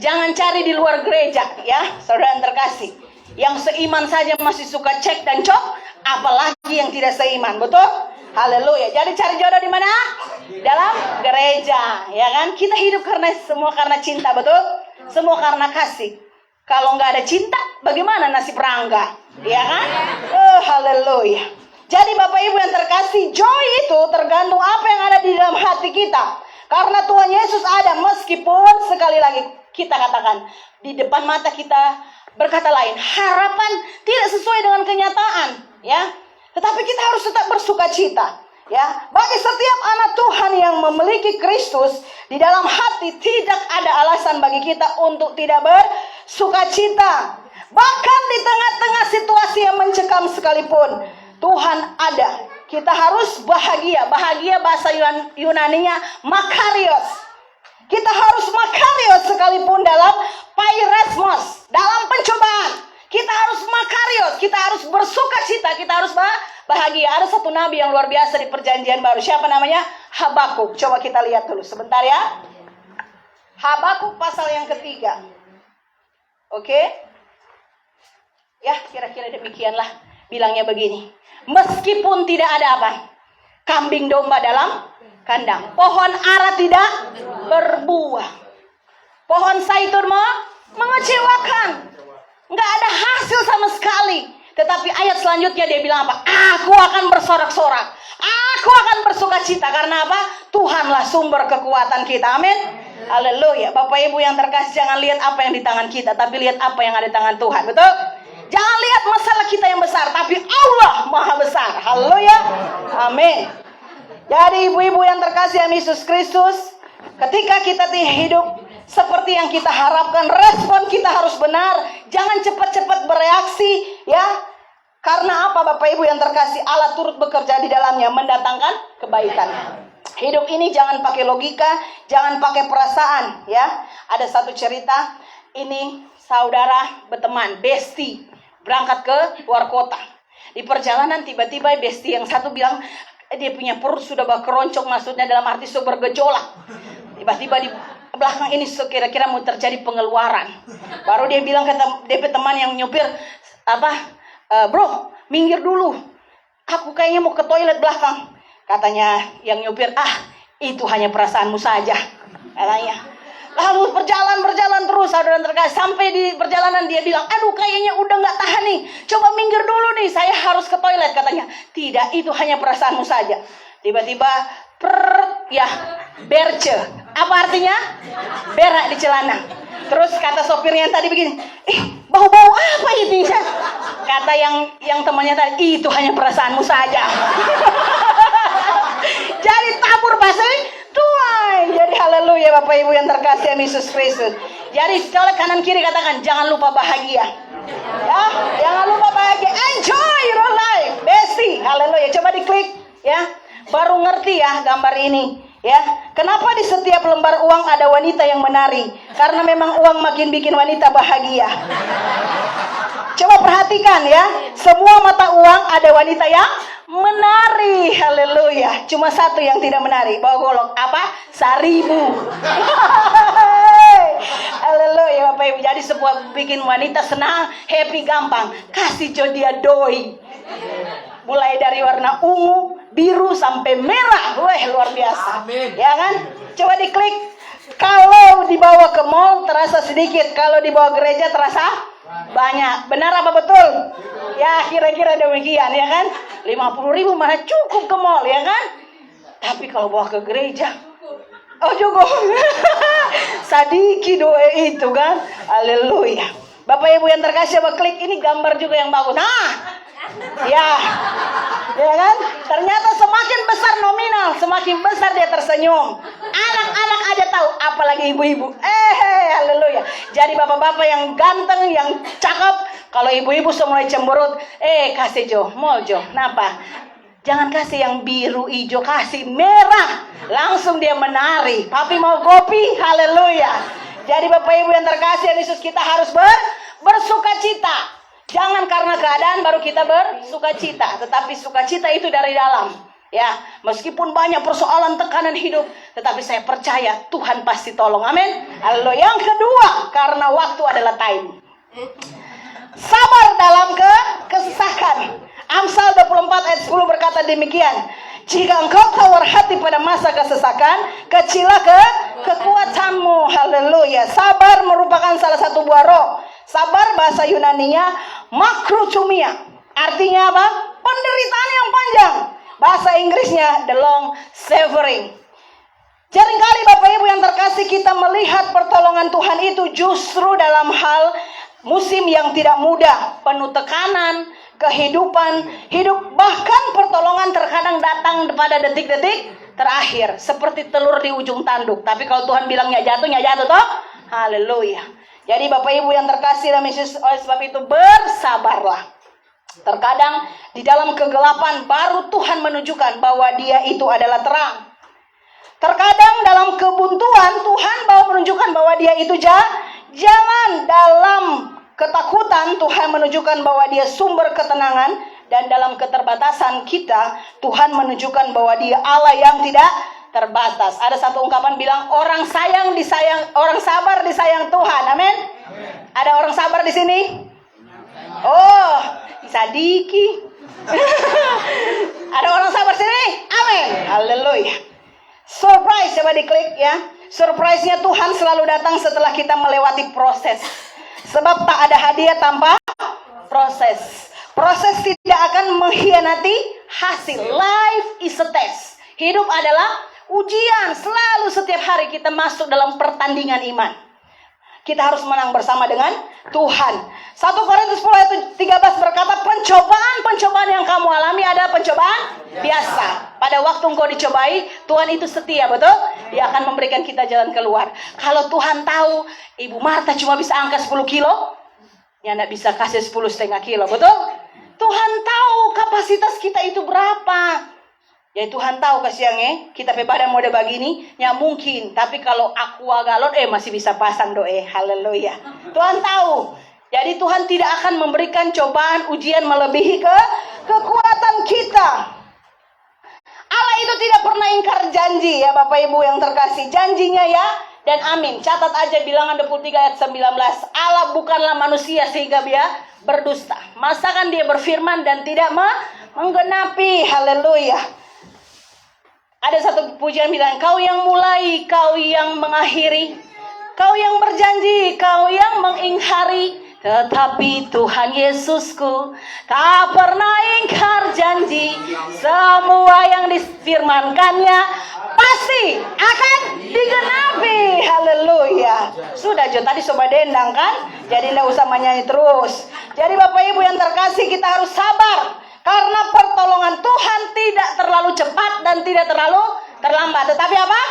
Jangan cari di luar gereja, ya, saudara yang terkasih. Yang seiman saja masih suka cek dan cok, apalagi yang tidak seiman, betul? Haleluya. Jadi cari jodoh di mana? Dalam gereja, ya kan? Kita hidup semua karena cinta, betul? Semua karena kasih. Kalau nggak ada cinta, bagaimana nasib Rangga? Ya kan? Haleluya. Jadi Bapak Ibu yang terkasih, joy itu tergantung apa yang ada di dalam hati kita. Karena Tuhan Yesus ada, meskipun sekali lagi kita katakan di depan mata kita berkata lain, harapan tidak sesuai dengan kenyataan, ya. Tetapi kita harus tetap bersukacita, ya. Bagi setiap anak Tuhan yang memiliki Kristus di dalam hati, tidak ada alasan bagi kita untuk tidak bersukacita. Bahkan di tengah-tengah situasi yang mencekam sekalipun, Tuhan ada. Kita harus bahagia. Bahagia bahasa Yunaninya makarios. Kita harus makarios sekalipun dalam pairesmos, dalam pencobaan. Kita harus makarios, kita harus bersukacita, kita harus bahagia. Ada satu nabi yang luar biasa di Perjanjian Baru. Siapa namanya? Habakuk. Coba kita lihat dulu sebentar ya. Habakuk pasal yang ketiga. Oke? Ya, kira-kira demikianlah. Bilangnya begini. Meskipun tidak ada apa? Kambing domba dalam kandang. Pohon ara tidak berbuah. Pohon zaitun mengecewakan. Nggak ada hasil sama sekali. Tetapi ayat selanjutnya dia bilang apa? Aku akan bersorak-sorak. Aku akan bersukacita. Karena apa? Tuhanlah sumber kekuatan kita. Amin. Haleluya. Bapak Ibu yang terkasih, jangan lihat apa yang di tangan kita, tapi lihat apa yang ada di tangan Tuhan. Betul? Jangan lihat masalah kita yang besar, tapi Allah maha besar. Haleluya. Amin. Jadi ibu-ibu yang terkasih dalam Yesus Kristus, ketika kita hidup seperti yang kita harapkan, respon kita harus benar. Jangan cepat-cepat bereaksi, ya. Karena apa Bapak Ibu yang terkasih? Allah turut bekerja di dalamnya, mendatangkan kebaikan. Hidup ini jangan pakai logika, jangan pakai perasaan, ya. Ada satu cerita, ini saudara berteman, bestie, berangkat ke luar kota. Di perjalanan tiba-tiba bestie yang satu bilang dia punya perut sudah berkeroncong, maksudnya dalam arti sudah bergejolak. Tiba-tiba di belakang ini kira-kira mau terjadi pengeluaran. Baru dia bilang ke DP teman yang nyupir, bro, minggir dulu. Aku kayaknya mau ke toilet belakang. Katanya yang nyupir, itu hanya perasaanmu saja. Katanya. Lalu berjalan terus, saudara terkasih. Sampai di perjalanan dia bilang, aduh kayaknya udah gak tahan nih. Coba minggir dulu nih, saya harus ke toilet. Katanya, tidak, itu hanya perasaanmu saja. Tiba-tiba, berce. Apa artinya? Berak di celana. Terus kata sopirnya yang tadi begini, bau-bau apa ini? Kata yang temannya tadi, itu hanya perasaanmu saja. Jadi tabur basi tuai. Jadi haleluya Bapak Ibu yang terkasih Yesus Kristus. Jadi oleh kanan kiri katakan, jangan lupa bahagia. Ya, jangan lupa bahagia. Enjoy your life, Besti. Haleluya. Coba diklik ya. Baru ngerti ya gambar ini. Ya, kenapa di setiap lembar uang ada wanita yang menari? Karena memang uang makin bikin wanita bahagia. Coba perhatikan ya, semua mata uang ada wanita yang menari. Haleluya. Cuma satu yang tidak menari. Bawa golok apa? Saribu. Haleluya Bapak Ibu. Jadi sebuah bikin wanita senang, happy gampang. Kasih dia doi. Mulai dari warna ungu, biru sampai merah. Wah, luar biasa. Amin. Ya kan? Coba diklik. Kalau dibawa ke mall terasa sedikit, kalau dibawa gereja terasa banyak. Benar apa betul? Ya, kira-kira demikian ya kan? 50.000 mana cukup ke mall ya kan? Tapi kalau bawa ke gereja, oh cukup. Sadiki doa itu kan? Haleluya. Bapak Ibu yang terkasih, coba klik ini gambar juga yang bagus. Nah, ya kan? Ternyata semakin besar nominal, semakin besar dia tersenyum. Anak-anak aja tahu, apalagi ibu-ibu. Haleluya. Jadi bapak-bapak yang ganteng, yang cakep, kalau ibu-ibu semua cemberut, kasih mall napa? Jangan kasih yang biru, hijau, kasih merah. Langsung dia menari. Papi mau kopi? Haleluya. Jadi Bapak Ibu yang terkasih Yesus, kita harus bersukacita. Jangan karena keadaan baru kita bersukacita, tetapi sukacita itu dari dalam. Ya, meskipun banyak persoalan tekanan hidup, tetapi saya percaya Tuhan pasti tolong. Amin. Haleluya. Yang kedua, karena waktu adalah time. Sabar dalam kesesakan. Amsal 24 ayat 10 berkata demikian. Jika engkau tawar hati pada masa kesesakan, kecilah kekuatanmu. Haleluya. Sabar merupakan salah satu buah roh. Sabar bahasa Yunaninya makrochumia. Artinya apa? Penderitaan yang panjang. Bahasa Inggrisnya the long suffering. Seringkali Bapak Ibu yang terkasih, kita melihat pertolongan Tuhan itu justru dalam hal musim yang tidak mudah, penuh tekanan, kehidupan, hidup, bahkan pertolongan terkadang datang pada detik-detik terakhir, seperti telur di ujung tanduk. Tapi kalau Tuhan bilang ya jatuh toh. Haleluya. Jadi Bapak Ibu yang terkasih dalam Yesus, oleh sebab itu bersabarlah. Terkadang di dalam kegelapan baru Tuhan menunjukkan bahwa Dia itu adalah terang. Terkadang dalam kebuntuan Tuhan baru menunjukkan bahwa Dia itu jalan. Dalam ketakutan Tuhan menunjukkan bahwa Dia sumber ketenangan. Dan dalam keterbatasan kita Tuhan menunjukkan bahwa Dia Allah yang tidak terbatas. Ada satu ungkapan bilang, orang sabar disayang Tuhan. Amin. Ada orang sabar di sini? Oh, Sadiki. Ada orang sabar sini? Amin. Haleluya. Surprise, coba diklik ya. Surprise-nya Tuhan selalu datang setelah kita melewati proses. Sebab tak ada hadiah tanpa proses. Proses tidak akan mengkhianati hasil. Life is a test. Hidup adalah ujian. Selalu setiap hari kita masuk dalam pertandingan iman. Kita harus menang bersama dengan Tuhan. 1 Korintus 10 ayat 13 berkata, pencobaan yang kamu alami adalah pencobaan biasa. Pada waktu engkau dicobai, Tuhan itu setia, betul? Dia akan memberikan kita jalan keluar. Kalau Tuhan tahu Ibu Marta cuma bisa angkat 10 kilo, ya enggak bisa kasih 10,5 kilo, betul? Tuhan tahu kapasitas kita itu berapa. Ya Tuhan tahu kasihannya, kita pe badan mode begini, ya mungkin. Tapi kalau aqua galon, masih bisa pasang doe. Haleluya. Tuhan tahu. Jadi Tuhan tidak akan memberikan cobaan, ujian melebihi kekuatan kita. Allah itu tidak pernah ingkar janji ya Bapak Ibu yang terkasih. Janjinya ya dan amin. Catat aja Bilangan 23 ayat 19. Allah bukanlah manusia sehingga dia berdusta. Masakan dia berfirman dan tidak menggenapi. Haleluya. Ada satu pujian bilang, kau yang mulai, kau yang mengakhiri, kau yang berjanji, kau yang mengingkari. Tetapi Tuhan Yesusku tak pernah ingkar janji. Semua yang difirmankannya pasti akan digenapi. Haleluya. Sudah Jo, tadi coba dendang kan? Jadi tidak usah menyanyi terus. Jadi Bapak Ibu yang terkasih, kita harus sabar. Karena pertolongan Tuhan tidak terlalu cepat dan tidak terlalu terlambat. Tetapi apa?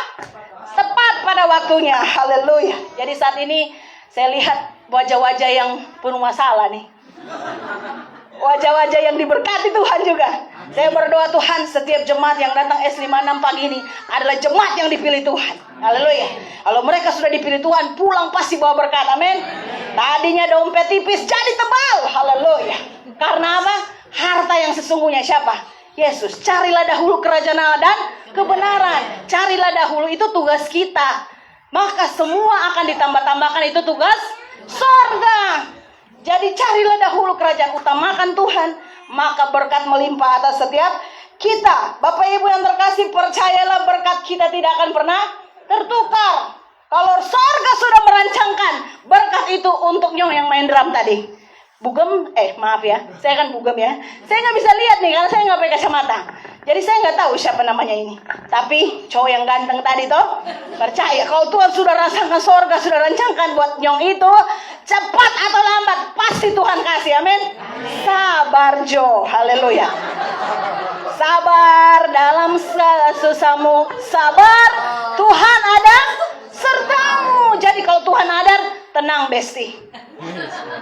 Tepat pada waktunya. Haleluya. Jadi saat ini saya lihat wajah-wajah yang penuh masalah nih. Wajah-wajah yang diberkati Tuhan juga. Saya berdoa Tuhan, setiap jemaat yang datang S56 pagi ini adalah jemaat yang dipilih Tuhan. Haleluya. Kalau mereka sudah dipilih Tuhan, pulang pasti bawa berkat. Amin. Tadinya dompet tipis jadi tebal. Haleluya. Karena apa? Harta yang sesungguhnya siapa? Yesus. Carilah dahulu kerajaan Allah dan kebenaran. Carilah dahulu, itu tugas kita. Maka semua akan ditambah-tambahkan, itu tugas sorga. Jadi carilah dahulu kerajaan, utamakan Tuhan, maka berkat melimpah atas setiap kita. Bapak Ibu yang terkasih, percayalah berkat kita tidak akan pernah tertukar. Kalau sorga sudah merancangkan berkat itu untuk nyong yang main drum tadi. Bugem, maaf ya, saya kan bugem ya. Saya nggak bisa lihat nih karena saya nggak pakai kacamata. Jadi saya nggak tahu siapa namanya ini. Tapi cowok yang ganteng tadi toh, percaya kalau Tuhan sudah rasakan sorga, sudah rancangkan buat nyong itu, cepat atau lambat pasti Tuhan kasih. Amin. Sabar Jo, haleluya. Sabar dalam segala susahmu, sabar, Tuhan ada sertamu. Jadi kalau Tuhan ada, tenang besti.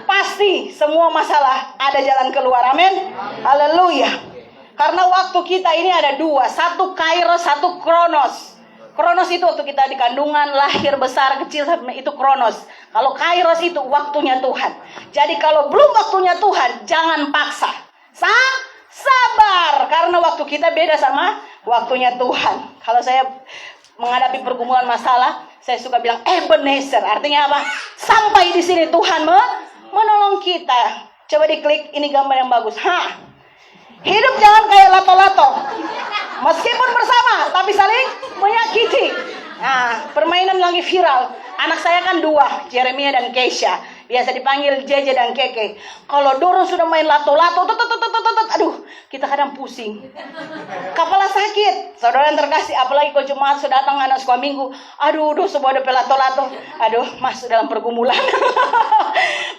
Pasti semua masalah ada jalan keluar. Amin. Haleluya. Karena waktu kita ini ada dua, satu kairos, satu kronos. Kronos itu waktu kita di kandungan, lahir, besar, kecil, itu kronos. Kalau kairos itu waktunya Tuhan. Jadi kalau belum waktunya Tuhan, jangan paksa. Sabar, karena waktu kita beda sama waktunya Tuhan. Kalau saya menghadapi pergumulan masalah, saya suka bilang Ebenezer, artinya apa? Sampai di sini Tuhan menolong kita. Coba diklik, ini gambar yang bagus. Hidup jangan kayak lato-lato. Meskipun bersama, tapi saling menyakiti. Nah, permainan lagi viral. Anak saya kan 2, Jeremia dan Keisha. Biasa dipanggil Jeje dan Keke. Kalau dorong sudah main lato-lato, aduh, kita kadang pusing. Kepala sakit. Saudara yang terkasih, apalagi kalau Jumat sudah datang anak sekolah minggu. Aduh, semua ada lato-lato. Aduh, masuk dalam pergumulan.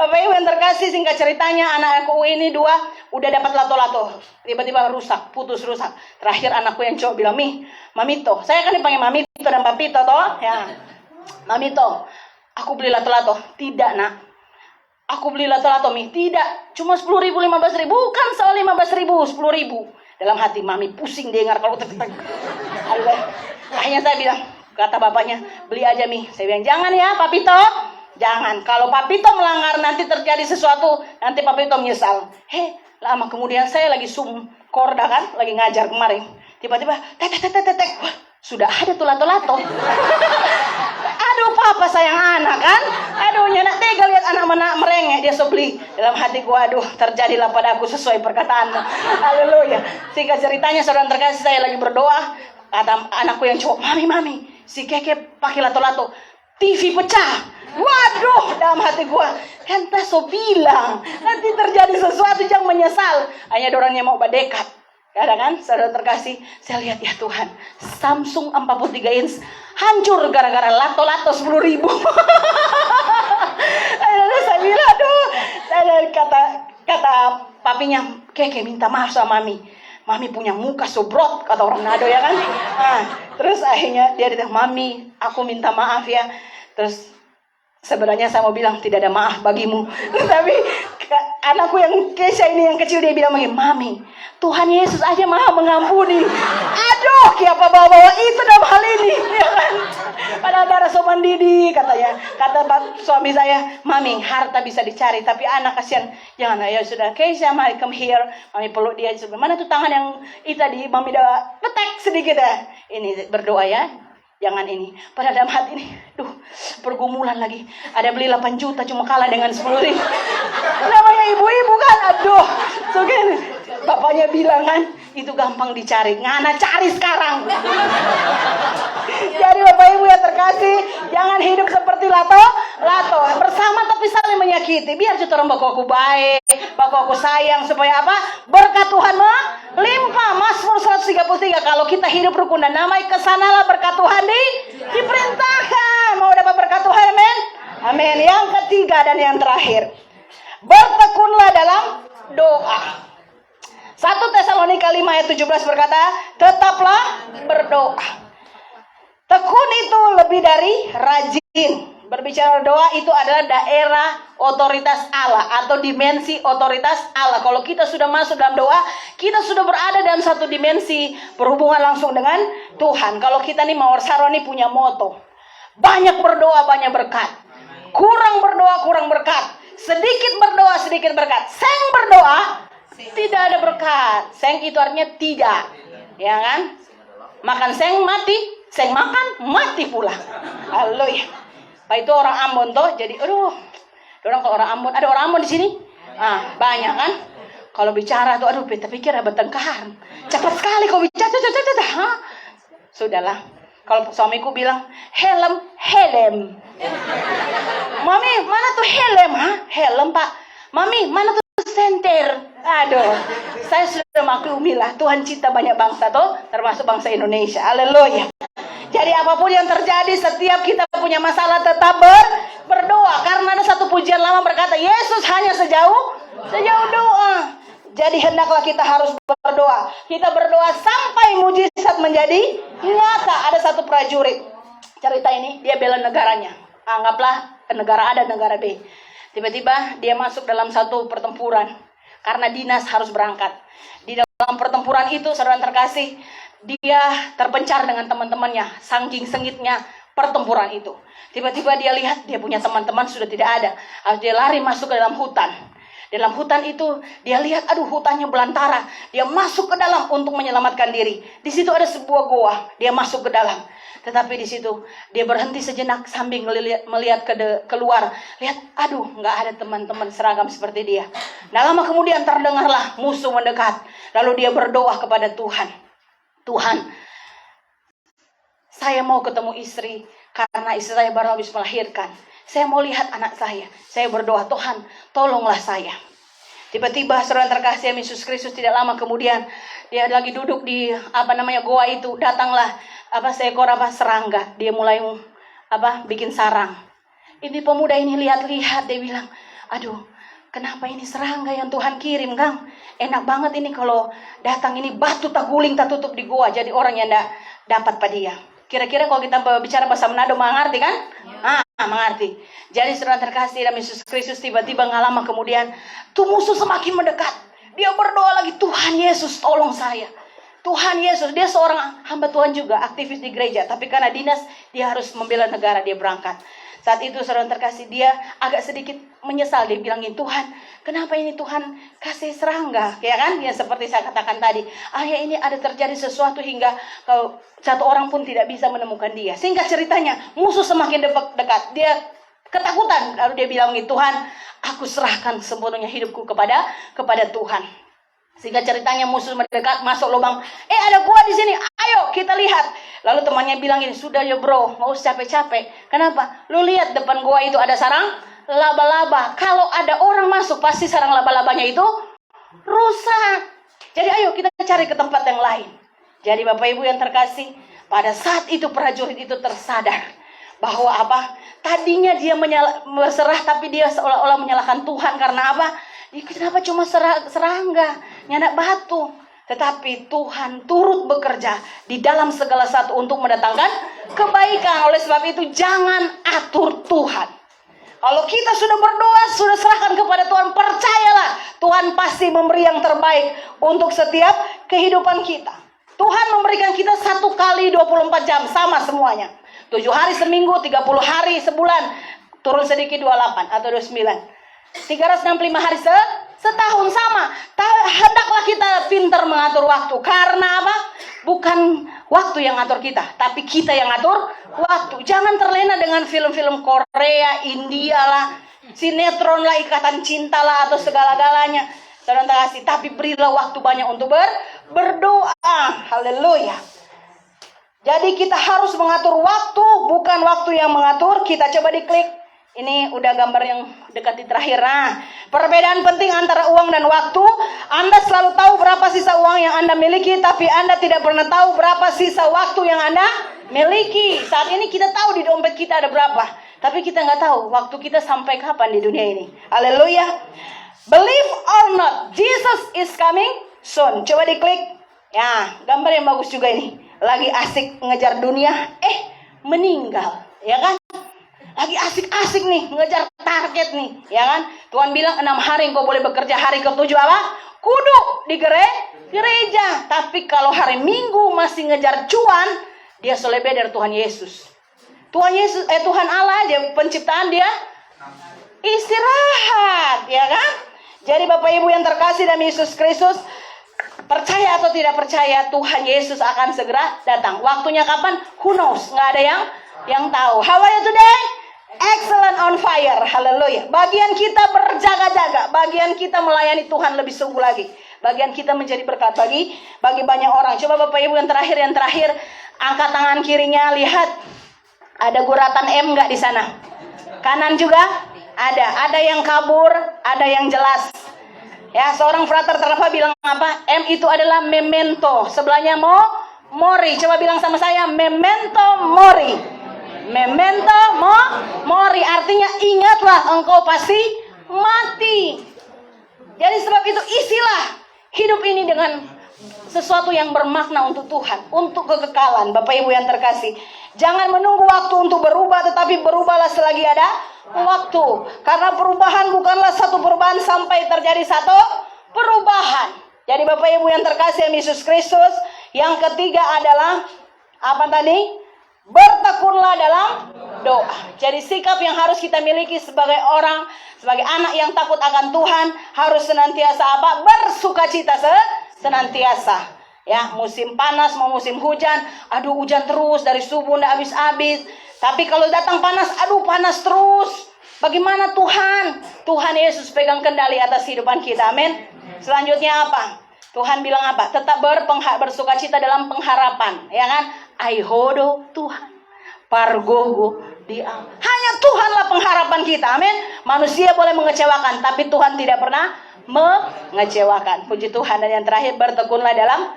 Bapak Ibu yang terkasih, singkat ceritanya, anak aku ini 2 udah dapat lato-lato. Tiba-tiba rusak, putus rusak. Terakhir anakku yang cowok bilang, Mamito. Saya kan dipanggil Mamito dan Papito toh. Ya. Mamito, aku beli lato-lato. Tidak, nak. Aku beli lato-lato, Mi. Tidak. Cuma 10.000, 15.000. Bukan soal 15.000, 10.000. Dalam hati, Mami pusing dengar kalau tek-tek. Akhirnya saya bilang, kata bapaknya, beli aja, Mi. Saya bilang, jangan ya, Papito. Jangan. Kalau Papito melanggar, nanti terjadi sesuatu. Nanti Papito menyesal. Lama kemudian saya lagi korda kan. Lagi ngajar kemarin. Tiba-tiba, tek. Wah, sudah ada tuh lato-lato. Aduh, papa sayang anak kan. Aduh, nyenak tega lihat anak merengek. Dia sebeli. Dalam hati gua, aduh, terjadilah pada aku sesuai perkataan. Haleluya. Singkat ceritanya, saudara terkasih, saya lagi berdoa. Kata anakku yang cowok, Mami, si Keke pakai lato-lato. TV pecah. Waduh, dalam hati gua, kan Taso bilang nanti terjadi sesuatu yang menyesal. Hanya orangnya mau berdekat. Kadang-kadang saudara terkasih, saya lihat ya Tuhan, Samsung 43 inch hancur gara-gara lato-lato 10.000. Saya bilang, aduh, kata papinya, Keke minta maaf sama Mami. Mami punya muka sobrot, kata orang Nado ya kan. Terus akhirnya dia bilang, Mami, aku minta maaf ya. Terus sebenarnya saya mau bilang tidak ada maaf bagimu. Tapi anakku yang Keisha ini yang kecil dia bilang begini, Mami, Tuhan Yesus aja maha mengampuni. Aduh, siapa bawa itu dalam hal ini, ya kan? Padahal darah sopan Didi, katanya. Kata suami saya, Mami, harta bisa dicari, tapi anak kasihan. Jangan, ya sudah, Keisha, mari come here. Mami peluk dia. Mana tuh tangan yang itu tadi, Mami udah petek sedikit ya. Ini berdoa ya. Jangan ini. Pada dalam hati ini, pergumulan lagi. Ada beli 8 juta cuma kalah dengan 10.000. Namanya ibu-ibu kan, aduh. So gini, bapaknya bilang kan, itu gampang dicari. Ngana cari sekarang. Jadi Bapak Ibu yang terkasih, jangan hidup seperti lato. Bersama tapi saling menyakiti. Biar kita orang baku aku baik, baku aku sayang. Supaya apa? Berkat Tuhan melimpah. Mazmur 133. Kalau kita hidup rukun dan damai, kesanalah berkat Tuhan diperintahkan. Mau dapat berkat Tuhan, amin? Amin. Yang ketiga dan yang terakhir, bertekunlah dalam doa. 1 Tesalonika 5 ayat 17 berkata, tetaplah berdoa. Tekun itu lebih dari rajin. Berbicara doa itu adalah daerah otoritas Allah atau dimensi otoritas Allah. Kalau kita sudah masuk dalam doa, kita sudah berada dalam satu dimensi berhubungan langsung dengan Tuhan. Kalau kita nih Mawar Saroni punya moto, banyak berdoa banyak berkat, kurang berdoa kurang berkat, sedikit berdoa sedikit berkat. Seng berdoa tidak ada berkat. Seng itu artinya tidak, ya kan? Makan seng mati. Seng makan, mati pula. Haleluya. Pak itu orang Ambon tuh, jadi orang kalau orang Ambon, ada orang Ambon di sini? Banyak kan? Kalau bicara tuh, beta pikir ada bertengkar. Cepat sekali kau bicara, Sudahlah. Kalau suamiku bilang, helm. Mami, mana tuh helm? Helm, Pak. Mami, mana tuh senter? Aduh, saya sudah maklumilah. Tuhan cipta banyak bangsa tuh, termasuk bangsa Indonesia. Haleluya. Jadi apapun yang terjadi, setiap kita punya masalah tetap berdoa. Karena ada satu pujian lama berkata, Yesus hanya sejauh doa. Jadi hendaklah kita harus berdoa. Kita berdoa sampai mujizat menjadi nyata. Ada satu prajurit. Cerita ini, dia bela negaranya. Anggaplah negara A dan negara B. Tiba-tiba dia masuk dalam satu pertempuran. Karena dinas harus berangkat. Di dalam pertempuran itu, saudara terkasih, dia terpencar dengan teman-temannya, saking sengitnya pertempuran itu. Tiba-tiba dia lihat dia punya teman-teman sudah tidak ada. Harus dia lari masuk ke dalam hutan. Dalam hutan itu dia lihat, hutannya belantara. Dia masuk ke dalam untuk menyelamatkan diri. Di situ ada sebuah goa. Dia masuk ke dalam. Tetapi di situ dia berhenti sejenak sambil melihat keluar. Lihat, nggak ada teman-teman seragam seperti dia. Nah, lama kemudian terdengarlah musuh mendekat. Lalu dia berdoa kepada Tuhan. Tuhan, saya mau ketemu istri karena istri saya baru habis melahirkan. Saya mau lihat anak saya. Saya berdoa, Tuhan, tolonglah saya. Tiba-tiba saudara terkasih Yesus Kristus, tidak lama kemudian dia lagi duduk di goa itu, datanglah seekor serangga. Dia mulai bikin sarang. Ini pemuda ini lihat-lihat, dia bilang, aduh, kenapa ini serangga yang Tuhan kirim, Kang? Enak banget ini kalau datang ini batu tak guling tak tutup di goa, jadi orang yang tidak dapat pada dia. Kira-kira kalau kita bicara bahasa Manado mengerti kan? Mengerti. Jadi saudara terkasih dalam Yesus Kristus, tiba-tiba nggak lama kemudian tuh musuh semakin mendekat. Dia berdoa lagi, Tuhan Yesus tolong saya. Tuhan Yesus, dia seorang hamba Tuhan juga, aktivis di gereja, tapi karena dinas dia harus membela negara, dia berangkat. Saat itu saudara terkasih, dia agak sedikit menyesal. Dia bilangin, Tuhan, kenapa ini Tuhan kasih serangga? Ya kan? Ya seperti saya katakan tadi. Ya ini ada terjadi sesuatu hingga kalau satu orang pun tidak bisa menemukan dia. Singkat ceritanya, musuh semakin dekat. Dia ketakutan. Lalu dia bilangin, Tuhan, aku serahkan sepenuhnya hidupku kepada Tuhan. Sehingga ceritanya musuh mendekat, masuk lubang. Ada gua di sini. Ayo kita lihat. Lalu temannya bilang ini, sudah ya bro, nggak usah capek-capek. Kenapa? Lu lihat depan gua itu ada sarang laba-laba. Kalau ada orang masuk, pasti sarang laba-labanya itu rusak. Jadi ayo kita cari ke tempat yang lain. Jadi Bapak Ibu yang terkasih, pada saat itu prajurit itu tersadar bahwa tadinya dia berserah, tapi dia seolah-olah menyalahkan Tuhan karena kenapa cuma serangga, nyanak batu. Tetapi Tuhan turut bekerja di dalam segala sesuatu untuk mendatangkan kebaikan. Oleh sebab itu jangan atur Tuhan. Kalau kita sudah berdoa, sudah serahkan kepada Tuhan, percayalah Tuhan pasti memberi yang terbaik untuk setiap kehidupan kita. Tuhan memberikan kita 1 kali 24 jam, sama semuanya. 7 hari seminggu, 30 hari sebulan, turun sedikit 28 atau 29. 365 hari setahun sama. Hendaklah kita pintar mengatur waktu. Karena bukan waktu yang ngatur kita, tapi kita yang ngatur waktu. Jangan terlena dengan film-film Korea, India lah, sinetron lah, ikatan cinta lah, atau segala-galanya. Saudara kasih, tapi berilah waktu banyak untuk berdoa. Haleluya. Jadi kita harus mengatur waktu, bukan waktu yang mengatur. Kita coba diklik. Ini udah gambar yang dekat di terakhir. Perbedaan penting antara uang dan waktu. Anda selalu tahu berapa sisa uang yang Anda miliki, tapi Anda tidak pernah tahu berapa sisa waktu yang Anda miliki. Saat ini kita tahu di dompet kita ada berapa, tapi kita nggak tahu waktu kita sampai kapan di dunia ini. Haleluya. Believe or not, Jesus is coming soon. Coba diklik. Ya, gambar yang bagus juga ini. Lagi asik ngejar dunia, meninggal, ya kan? Lagi asik-asik nih, ngejar target nih, ya kan? Tuhan bilang 6 hari engkau boleh bekerja, hari ke-7 kudu di gereja. Tapi kalau hari Minggu masih ngejar cuan, dia selebih dari Tuhan Yesus. Tuhan Allah, dia penciptaan, dia istirahat, ya kan? Jadi Bapak Ibu yang terkasih dalam Yesus Kristus, percaya atau tidak percaya, Tuhan Yesus akan segera datang. Waktunya kapan? Who knows? Nggak ada yang tahu. How are you today? Excellent, on fire. Haleluya. Bagian kita berjaga-jaga, bagian kita melayani Tuhan lebih sungguh lagi. Bagian kita menjadi berkat bagi banyak orang. Coba Bapak Ibu yang terakhir, angkat tangan kirinya, lihat ada guratan M nggak di sana? Kanan juga ada yang kabur, ada yang jelas. Ya, seorang frater terapa bilang M itu adalah memento. Sebelahnya mori. Coba bilang sama saya, memento mori. Memento mori, artinya ingatlah engkau pasti mati. Jadi sebab itu isilah hidup ini dengan sesuatu yang bermakna untuk Tuhan, untuk kekekalan. Bapak Ibu yang terkasih, jangan menunggu waktu untuk berubah, tetapi berubahlah selagi ada waktu. Karena perubahan bukanlah satu perubahan sampai terjadi satu perubahan. Jadi Bapak Ibu yang terkasih Yesus Kristus, yang ketiga adalah apa tadi? Bertekunlah dalam doa. Jadi sikap yang harus kita miliki sebagai orang, sebagai anak yang takut akan Tuhan, harus senantiasa bersukacita senantiasa. Ya, musim panas mau musim hujan, hujan terus dari subuh nggak habis-habis. Tapi kalau datang panas, panas terus. Bagaimana Tuhan? Tuhan Yesus pegang kendali atas kehidupan kita. Amin. Selanjutnya apa? Tuhan bilang apa? Tetap bersukacita dalam pengharapan, ya kan? Aihodo Tuhan, pargogo dia. Hanya Tuhanlah pengharapan kita, amin. Manusia boleh mengecewakan, tapi Tuhan tidak pernah mengecewakan. Puji Tuhan. Dan yang terakhir, bertekunlah dalam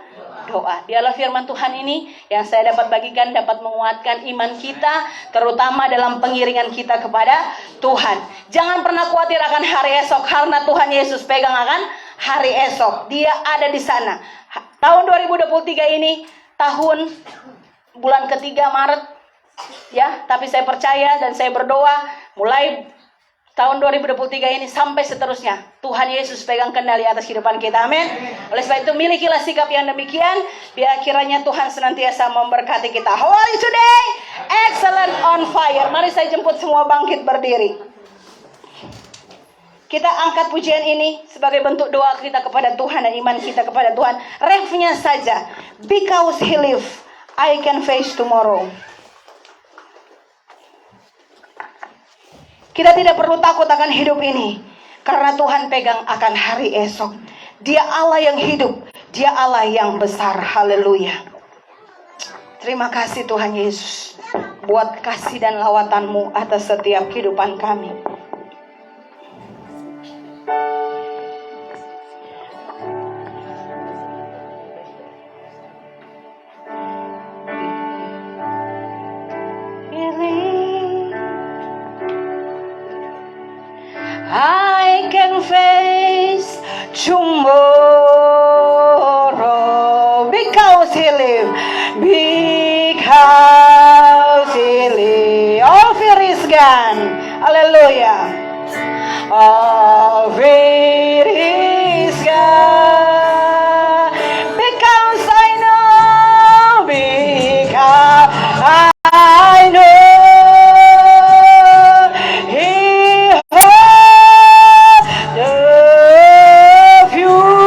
doa. Biarlah firman Tuhan ini yang saya dapat bagikan dapat menguatkan iman kita, terutama dalam pengiringan kita kepada Tuhan. Jangan pernah khawatir akan hari esok, karena Tuhan Yesus pegang akan hari esok. Dia ada di sana. Tahun 2023 ini tahun bulan ketiga Maret, ya. Tapi saya percaya dan saya berdoa mulai tahun 2023 ini sampai seterusnya, Tuhan Yesus pegang kendali atas kehidupan kita, amin. Oleh sebab itu, milikilah sikap yang demikian, biar kiranya Tuhan senantiasa memberkati kita. How are you today? Excellent, on fire. Mari saya jemput semua bangkit berdiri. Kita angkat pujian ini sebagai bentuk doa kita kepada Tuhan dan iman kita kepada Tuhan. Refnya saja, because He live, I can face tomorrow. Kita tidak perlu takut akan hidup ini, karena Tuhan pegang akan hari esok. Dia Allah yang hidup, Dia Allah yang besar. Haleluya. Terima kasih Tuhan Yesus, buat kasih dan lawatan-Mu atas setiap kehidupan kami. I can face tomorrow because He live, because He live. All fear is gone. Hallelujah. All fear is gone because I know, because I know. He the future.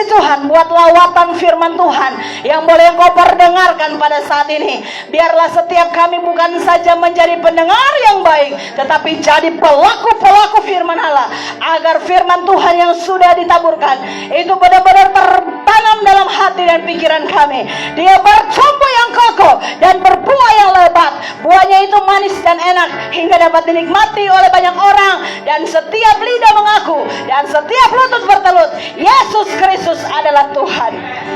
kasih Tuhan buat lawatan firman Tuhan yang boleh Engkau perdengarkan pada saat ini. Biarlah setiap kami bukan saja menjadi pendengar yang baik, tetapi jadi pelaku-pelaku firman Allah, agar firman Tuhan yang sudah ditaburkan itu benar-benar tertanam dalam hati dan pikiran kami. Dia bertumbuh yang kokoh dan berbuah yang lebat. Buahnya itu manis dan enak hingga dapat dinikmati oleh banyak orang, dan setiap lidah mengaku dan setiap lutut bertelut Yesus Kristus adalah Tuhan.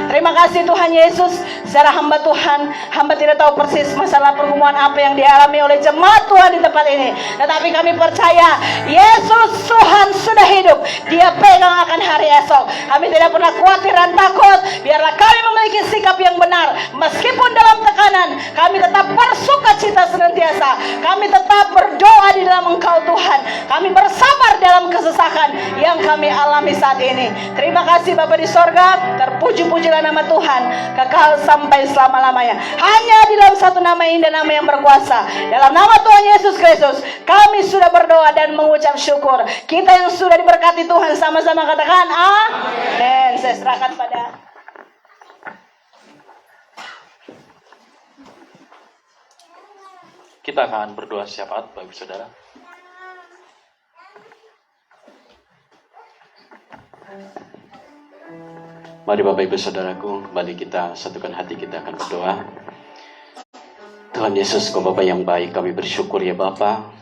Terima kasih Tuhan Yesus. Secara hamba Tuhan, hamba tidak tahu persis masalah pergumulan apa yang dialami oleh jemaat Tuhan di tempat ini, tetapi kami percaya Yesus Tuhan sudah hidup. Dia pegang akan hari esok. Kami tidak pernah khawatir dan takut. Biarlah kami memiliki sikap yang benar. Meskipun dalam tekanan, kami tetap bersukacita senantiasa. Kami tetap berdoa di dalam Engkau Tuhan. Kami bersabar dalam kesesakan yang kami alami saat ini. Terima kasih Bapa di sorga. Terpuji-pujilah nama Tuhan kekal sampai selama-lamanya. Hanya di dalam satu nama indah, nama yang berkuasa. Dalam nama Tuhan Yesus Kristus kami sudah berdoa dan mengucap syukur. Kita yang sudah diberkati Tuhan sama-sama katakan amin. Saya serahkan pada Kita akan berdoa syafaat, Bapak Ibu Saudara. Mari Bapak Ibu Saudaraku, kembali kita satukan hati, kita akan berdoa. Tuhan Yesus, Kau Bapa yang baik, kami bersyukur ya Bapa,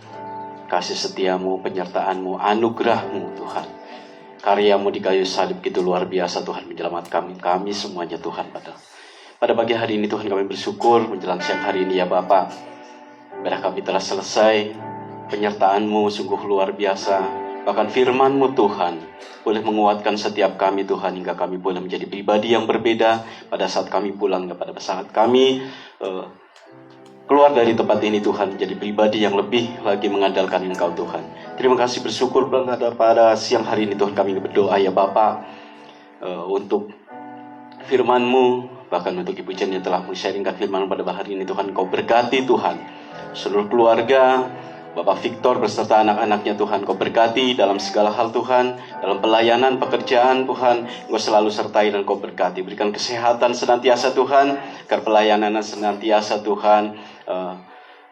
kasih setiamu, penyertaanmu, anugerahmu Tuhan. Karyamu di kayu salib gitu luar biasa Tuhan, menyelamatkan kami semuanya Tuhan. Pada pagi hari ini Tuhan kami bersyukur, menjelang siang hari ini ya Bapa, biarlah kami telah selesai, penyertaanmu sungguh luar biasa. Bahkan firman-Mu Tuhan boleh menguatkan setiap kami Tuhan, hingga kami boleh menjadi pribadi yang berbeda pada saat kami pulang, pada saat kami keluar dari tempat ini Tuhan, menjadi pribadi yang lebih lagi mengandalkan Engkau Tuhan. Terima kasih, bersyukur pada siang hari ini Tuhan kami berdoa ya Bapa, untuk firman-Mu, bahkan untuk Ibu Jen yang telah men-sharingkan firman pada hari ini Tuhan. Kau berkati Tuhan seluruh keluarga Bapak Victor beserta anak-anaknya Tuhan. Kau berkati dalam segala hal Tuhan, dalam pelayanan, pekerjaan Tuhan, Kau selalu sertai dan Kau berkati. Berikan kesehatan senantiasa Tuhan, agar pelayanan senantiasa Tuhan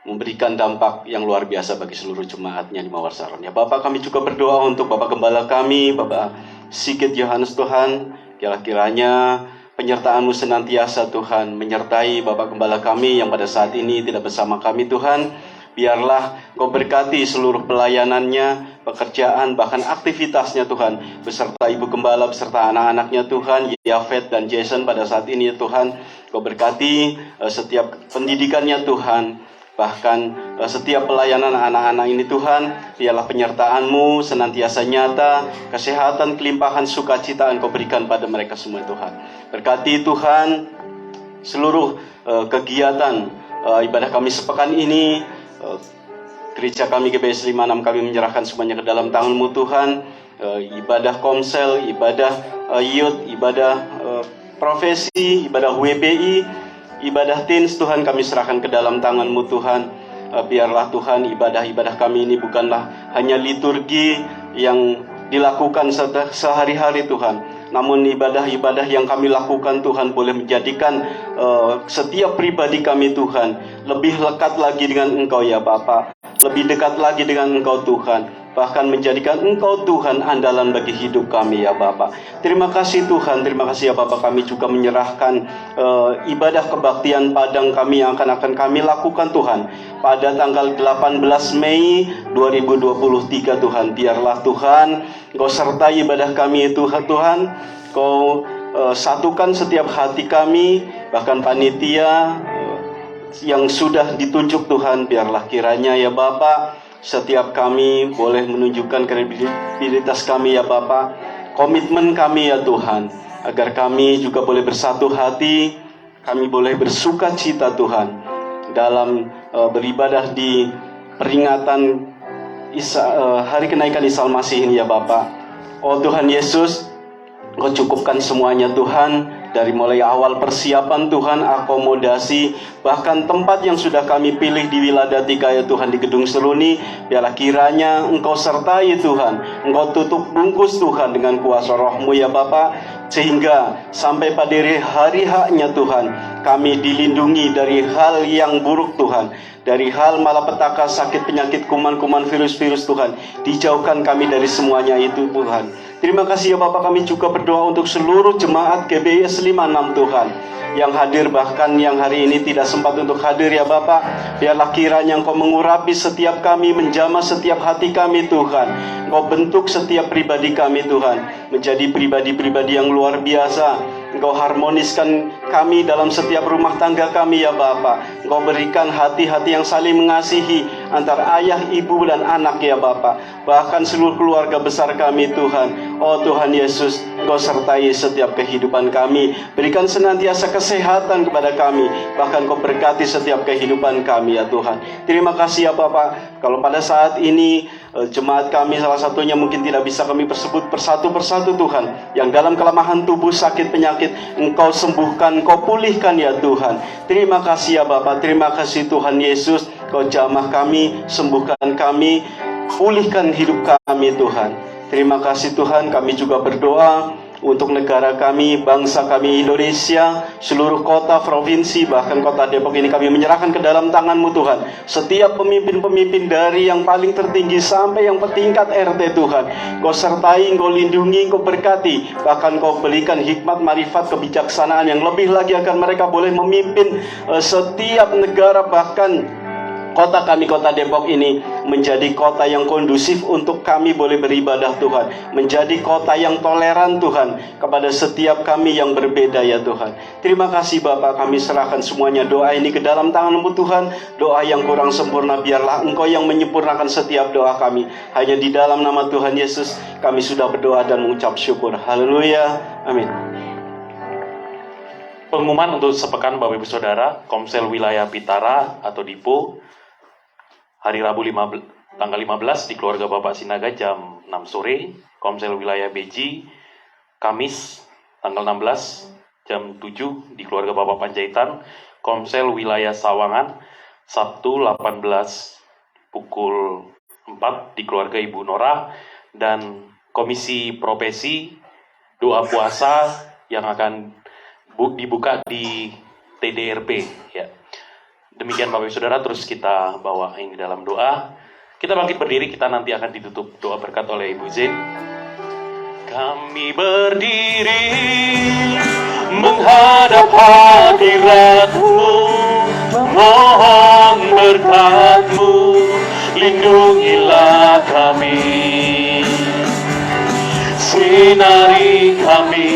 memberikan dampak yang luar biasa bagi seluruh jemaatnya di Mawar Saron. Ya Bapak, kami juga berdoa untuk Bapak Gembala kami, Bapak Sigit Yohanes Tuhan. Kiranya penyertaan-Mu senantiasa Tuhan menyertai Bapak Gembala kami yang pada saat ini tidak bersama kami Tuhan. Biarlah Kau berkati seluruh pelayanannya, pekerjaan, bahkan aktivitasnya Tuhan, beserta Ibu Gembala, beserta anak-anaknya Tuhan, Yafet dan Jason pada saat ini Tuhan. Kau berkati setiap pendidikannya Tuhan, bahkan setiap pelayanan anak-anak ini Tuhan. Biarlah penyertaan-Mu senantiasa nyata, kesehatan, kelimpahan, sukacita Kau berikan pada mereka semua Tuhan. Berkati Tuhan seluruh kegiatan ibadah kami sepekan ini. Gereja kami GBS 56 kami menyerahkan semuanya ke dalam tangan-Mu Tuhan. Ibadah komsel, ibadah youth, ibadah profesi, ibadah WBI, ibadah teens Tuhan kami serahkan ke dalam tangan-Mu Tuhan. Biarlah Tuhan ibadah-ibadah kami ini bukanlah hanya liturgi yang dilakukan sehari-hari Tuhan, namun ibadah-ibadah yang kami lakukan Tuhan boleh menjadikan setiap pribadi kami Tuhan lebih lekat lagi dengan Engkau ya Bapa, lebih dekat lagi dengan Engkau Tuhan, bahkan menjadikan Engkau Tuhan andalan bagi hidup kami ya Bapa. Terima kasih Tuhan, terima kasih ya Bapa. Kami juga menyerahkan ibadah kebaktian Padang kami yang akan kami lakukan Tuhan pada tanggal 18 Mei 2023 Tuhan. Biarlah Tuhan Kau sertai ibadah kami Tuhan. Kau satukan setiap hati kami, bahkan panitia yang sudah ditunjuk Tuhan. Biarlah kiranya ya Bapa, setiap kami boleh menunjukkan kredibilitas kami ya Bapa, komitmen kami ya Tuhan, agar kami juga boleh bersatu hati, kami boleh bersuka cita Tuhan dalam beribadah di peringatan hari kenaikan Isa Al-Masih ini ya Bapa. Oh Tuhan Yesus, Kau cukupkan semuanya Tuhan Dari mulai awal persiapan Tuhan, akomodasi, bahkan tempat yang sudah kami pilih di Wiladatika ya Tuhan, di Gedung Seruni, biarlah kiranya Engkau sertai Tuhan, Engkau tutup bungkus Tuhan dengan kuasa Roh-Mu ya Bapa, sehingga sampai pada hari haknya Tuhan, kami dilindungi dari hal yang buruk Tuhan, dari hal malapetaka, sakit, penyakit, kuman-kuman, virus-virus Tuhan. Dijauhkan kami dari semuanya itu Tuhan. Terima kasih ya Bapak, kami juga berdoa untuk seluruh jemaat GBIS 56 Tuhan yang hadir, bahkan yang hari ini tidak sempat untuk hadir ya Bapak. Biarlah kiranya Engkau mengurapi setiap kami, menjamah setiap hati kami Tuhan. Engkau bentuk setiap pribadi kami Tuhan menjadi pribadi-pribadi yang luar biasa. Engkau harmoniskan kami dalam setiap rumah tangga kami ya Bapa. Engkau berikan hati-hati yang saling mengasihi antara ayah, ibu, dan anak ya Bapa. Bahkan seluruh keluarga besar kami Tuhan. Oh Tuhan Yesus, Engkau sertai setiap kehidupan kami. Berikan senantiasa kesehatan kepada kami. Bahkan Engkau berkati setiap kehidupan kami ya Tuhan. Terima kasih ya Bapak. Kalau pada saat ini jemaat kami salah satunya mungkin tidak bisa kami sebut persatu-persatu Tuhan, yang dalam kelemahan tubuh, sakit, penyakit, Engkau sembuhkan, Engkau pulihkan ya Tuhan. Terima kasih ya Bapak, terima kasih Tuhan Yesus. Engkau jamah kami, sembuhkan kami, pulihkan hidup kami Tuhan. Terima kasih Tuhan. Kami juga berdoa untuk negara kami, bangsa kami Indonesia, seluruh kota, provinsi, bahkan kota Depok ini kami menyerahkan ke dalam tangan-Mu Tuhan. Setiap pemimpin-pemimpin dari yang paling tertinggi sampai yang petingkat RT Tuhan, Kau sertai, Kau lindungi, Kau berkati, bahkan Kau berikan hikmat, marifat, kebijaksanaan yang lebih lagi agar mereka boleh memimpin setiap negara, bahkan kota kami, kota Depok ini menjadi kota yang kondusif untuk kami boleh beribadah Tuhan. Menjadi kota yang toleran Tuhan kepada setiap kami yang berbeda ya Tuhan. Terima kasih Bapak, kami serahkan semuanya doa ini ke dalam tangan-Mu Tuhan. Doa yang kurang sempurna biarlah Engkau yang menyempurnakan setiap doa kami. Hanya di dalam nama Tuhan Yesus kami sudah berdoa dan mengucap syukur. Haleluya. Amin. Pengumuman untuk sepekan Bapak Ibu Saudara, Komsel Wilayah Pitara atau Dipo, hari Rabu tanggal 15 di keluarga Bapak Sinaga jam 6 sore. Komsel Wilayah Beji, Kamis tanggal 16 jam 7 di keluarga Bapak Panjaitan. Komsel Wilayah Sawangan, Sabtu 18 pukul 4 di keluarga Ibu Nora. Dan Komisi Profesi doa puasa yang akan dibuka di TDRP ya. Demikian Bapak Ibu Saudara, terus kita bawa ini dalam doa. Kita bangkit berdiri, kita nanti akan ditutup doa berkat oleh Ibu Zain. Kami berdiri menghadap hadirat-Mu, mohon berkat-Mu, lindungilah kami. Sinari kami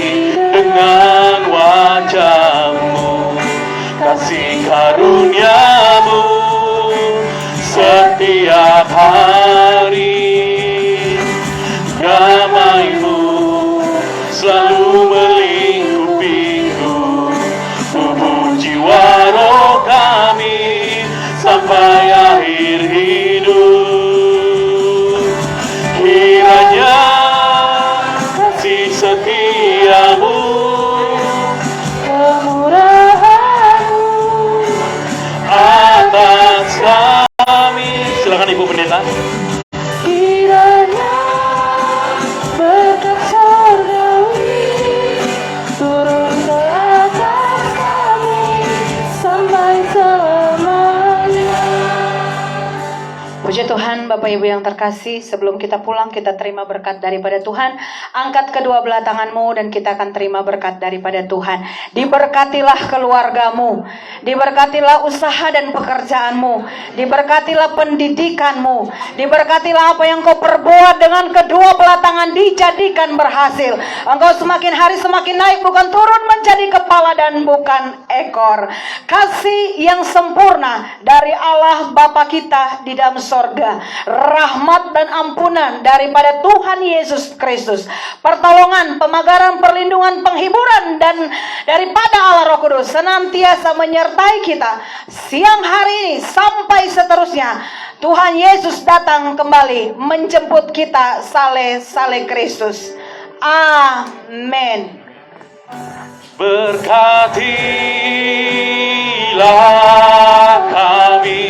dengan wajah-Mu, kasih karunia-Mu setiap hari. Damai-Mu selalu melingkupiku, tubuh jiwa roh kami sampai akhir hidup. Kiranya kasih setia-Mu, atas kami. Silakan Ibu Pendeta. Kiranya berkat surgawi turun ke atas kami sampai selamanya. Puji Tuhan, Bapak Ibu yang terkasih, sebelum kita pulang kita terima berkat daripada Tuhan. Angkat kedua belah tanganmu dan kita akan terima berkat daripada Tuhan. Diberkatilah keluargamu, diberkatilah usaha dan pekerjaanmu, diberkatilah pendidikanmu, diberkatilah apa yang kau perbuat dengan kedua belah tangan dijadikan berhasil. Engkau semakin hari semakin naik, bukan turun menjadi kepala dan bukan ekor. Kasih yang sempurna dari Allah Bapa kita di dalam sorga, rahmat dan ampunan daripada Tuhan Yesus Kristus, pertolongan, pemagaran, perlindungan, penghiburan dan daripada Allah Roh Kudus senantiasa menyertai kita siang hari ini sampai seterusnya. Tuhan Yesus datang kembali menjemput kita sale Kristus. Amin. berkatilah kami,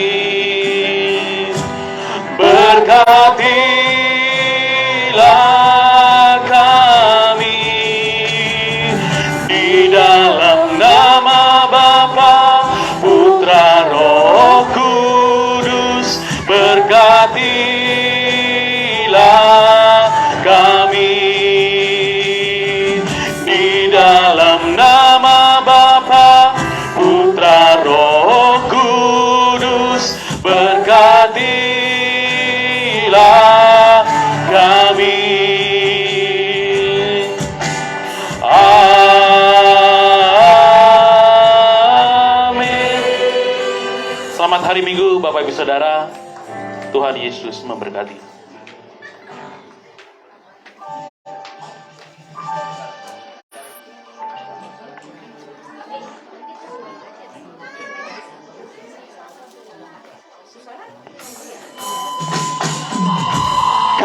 berkatilah kami, di dalam nama Bapa, Putra, Roh Kudus, berkatilah kami, di dalam nama Bapa, Putra, Roh Kudus, berkatilah kami. Amin. Selamat hari Minggu Bapak Ibu Saudara. Tuhan Yesus memberkati.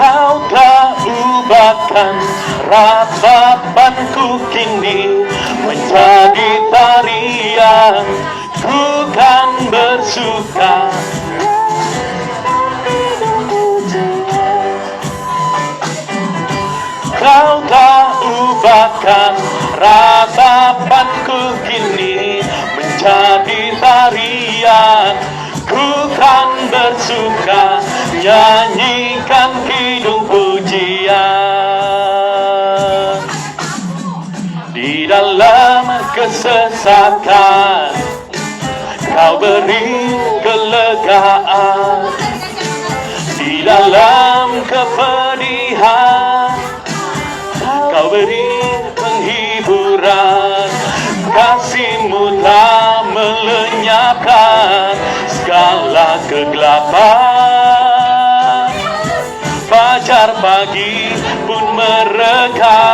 Kau telah ubahkan ratapanku kini menjadi tarian, ku kan bersuka. Kau telah ubahkan ratapanku kini menjadi tarian, ku kan bersuka, nyanyikan kidung pujian. Di dalam kesesakan Kau beri kelegaan, di dalam kepedihan Kau beri penghiburan. Kasih-Mu telah melenyapkan segala kegelapan. Fajar pagi pun mereka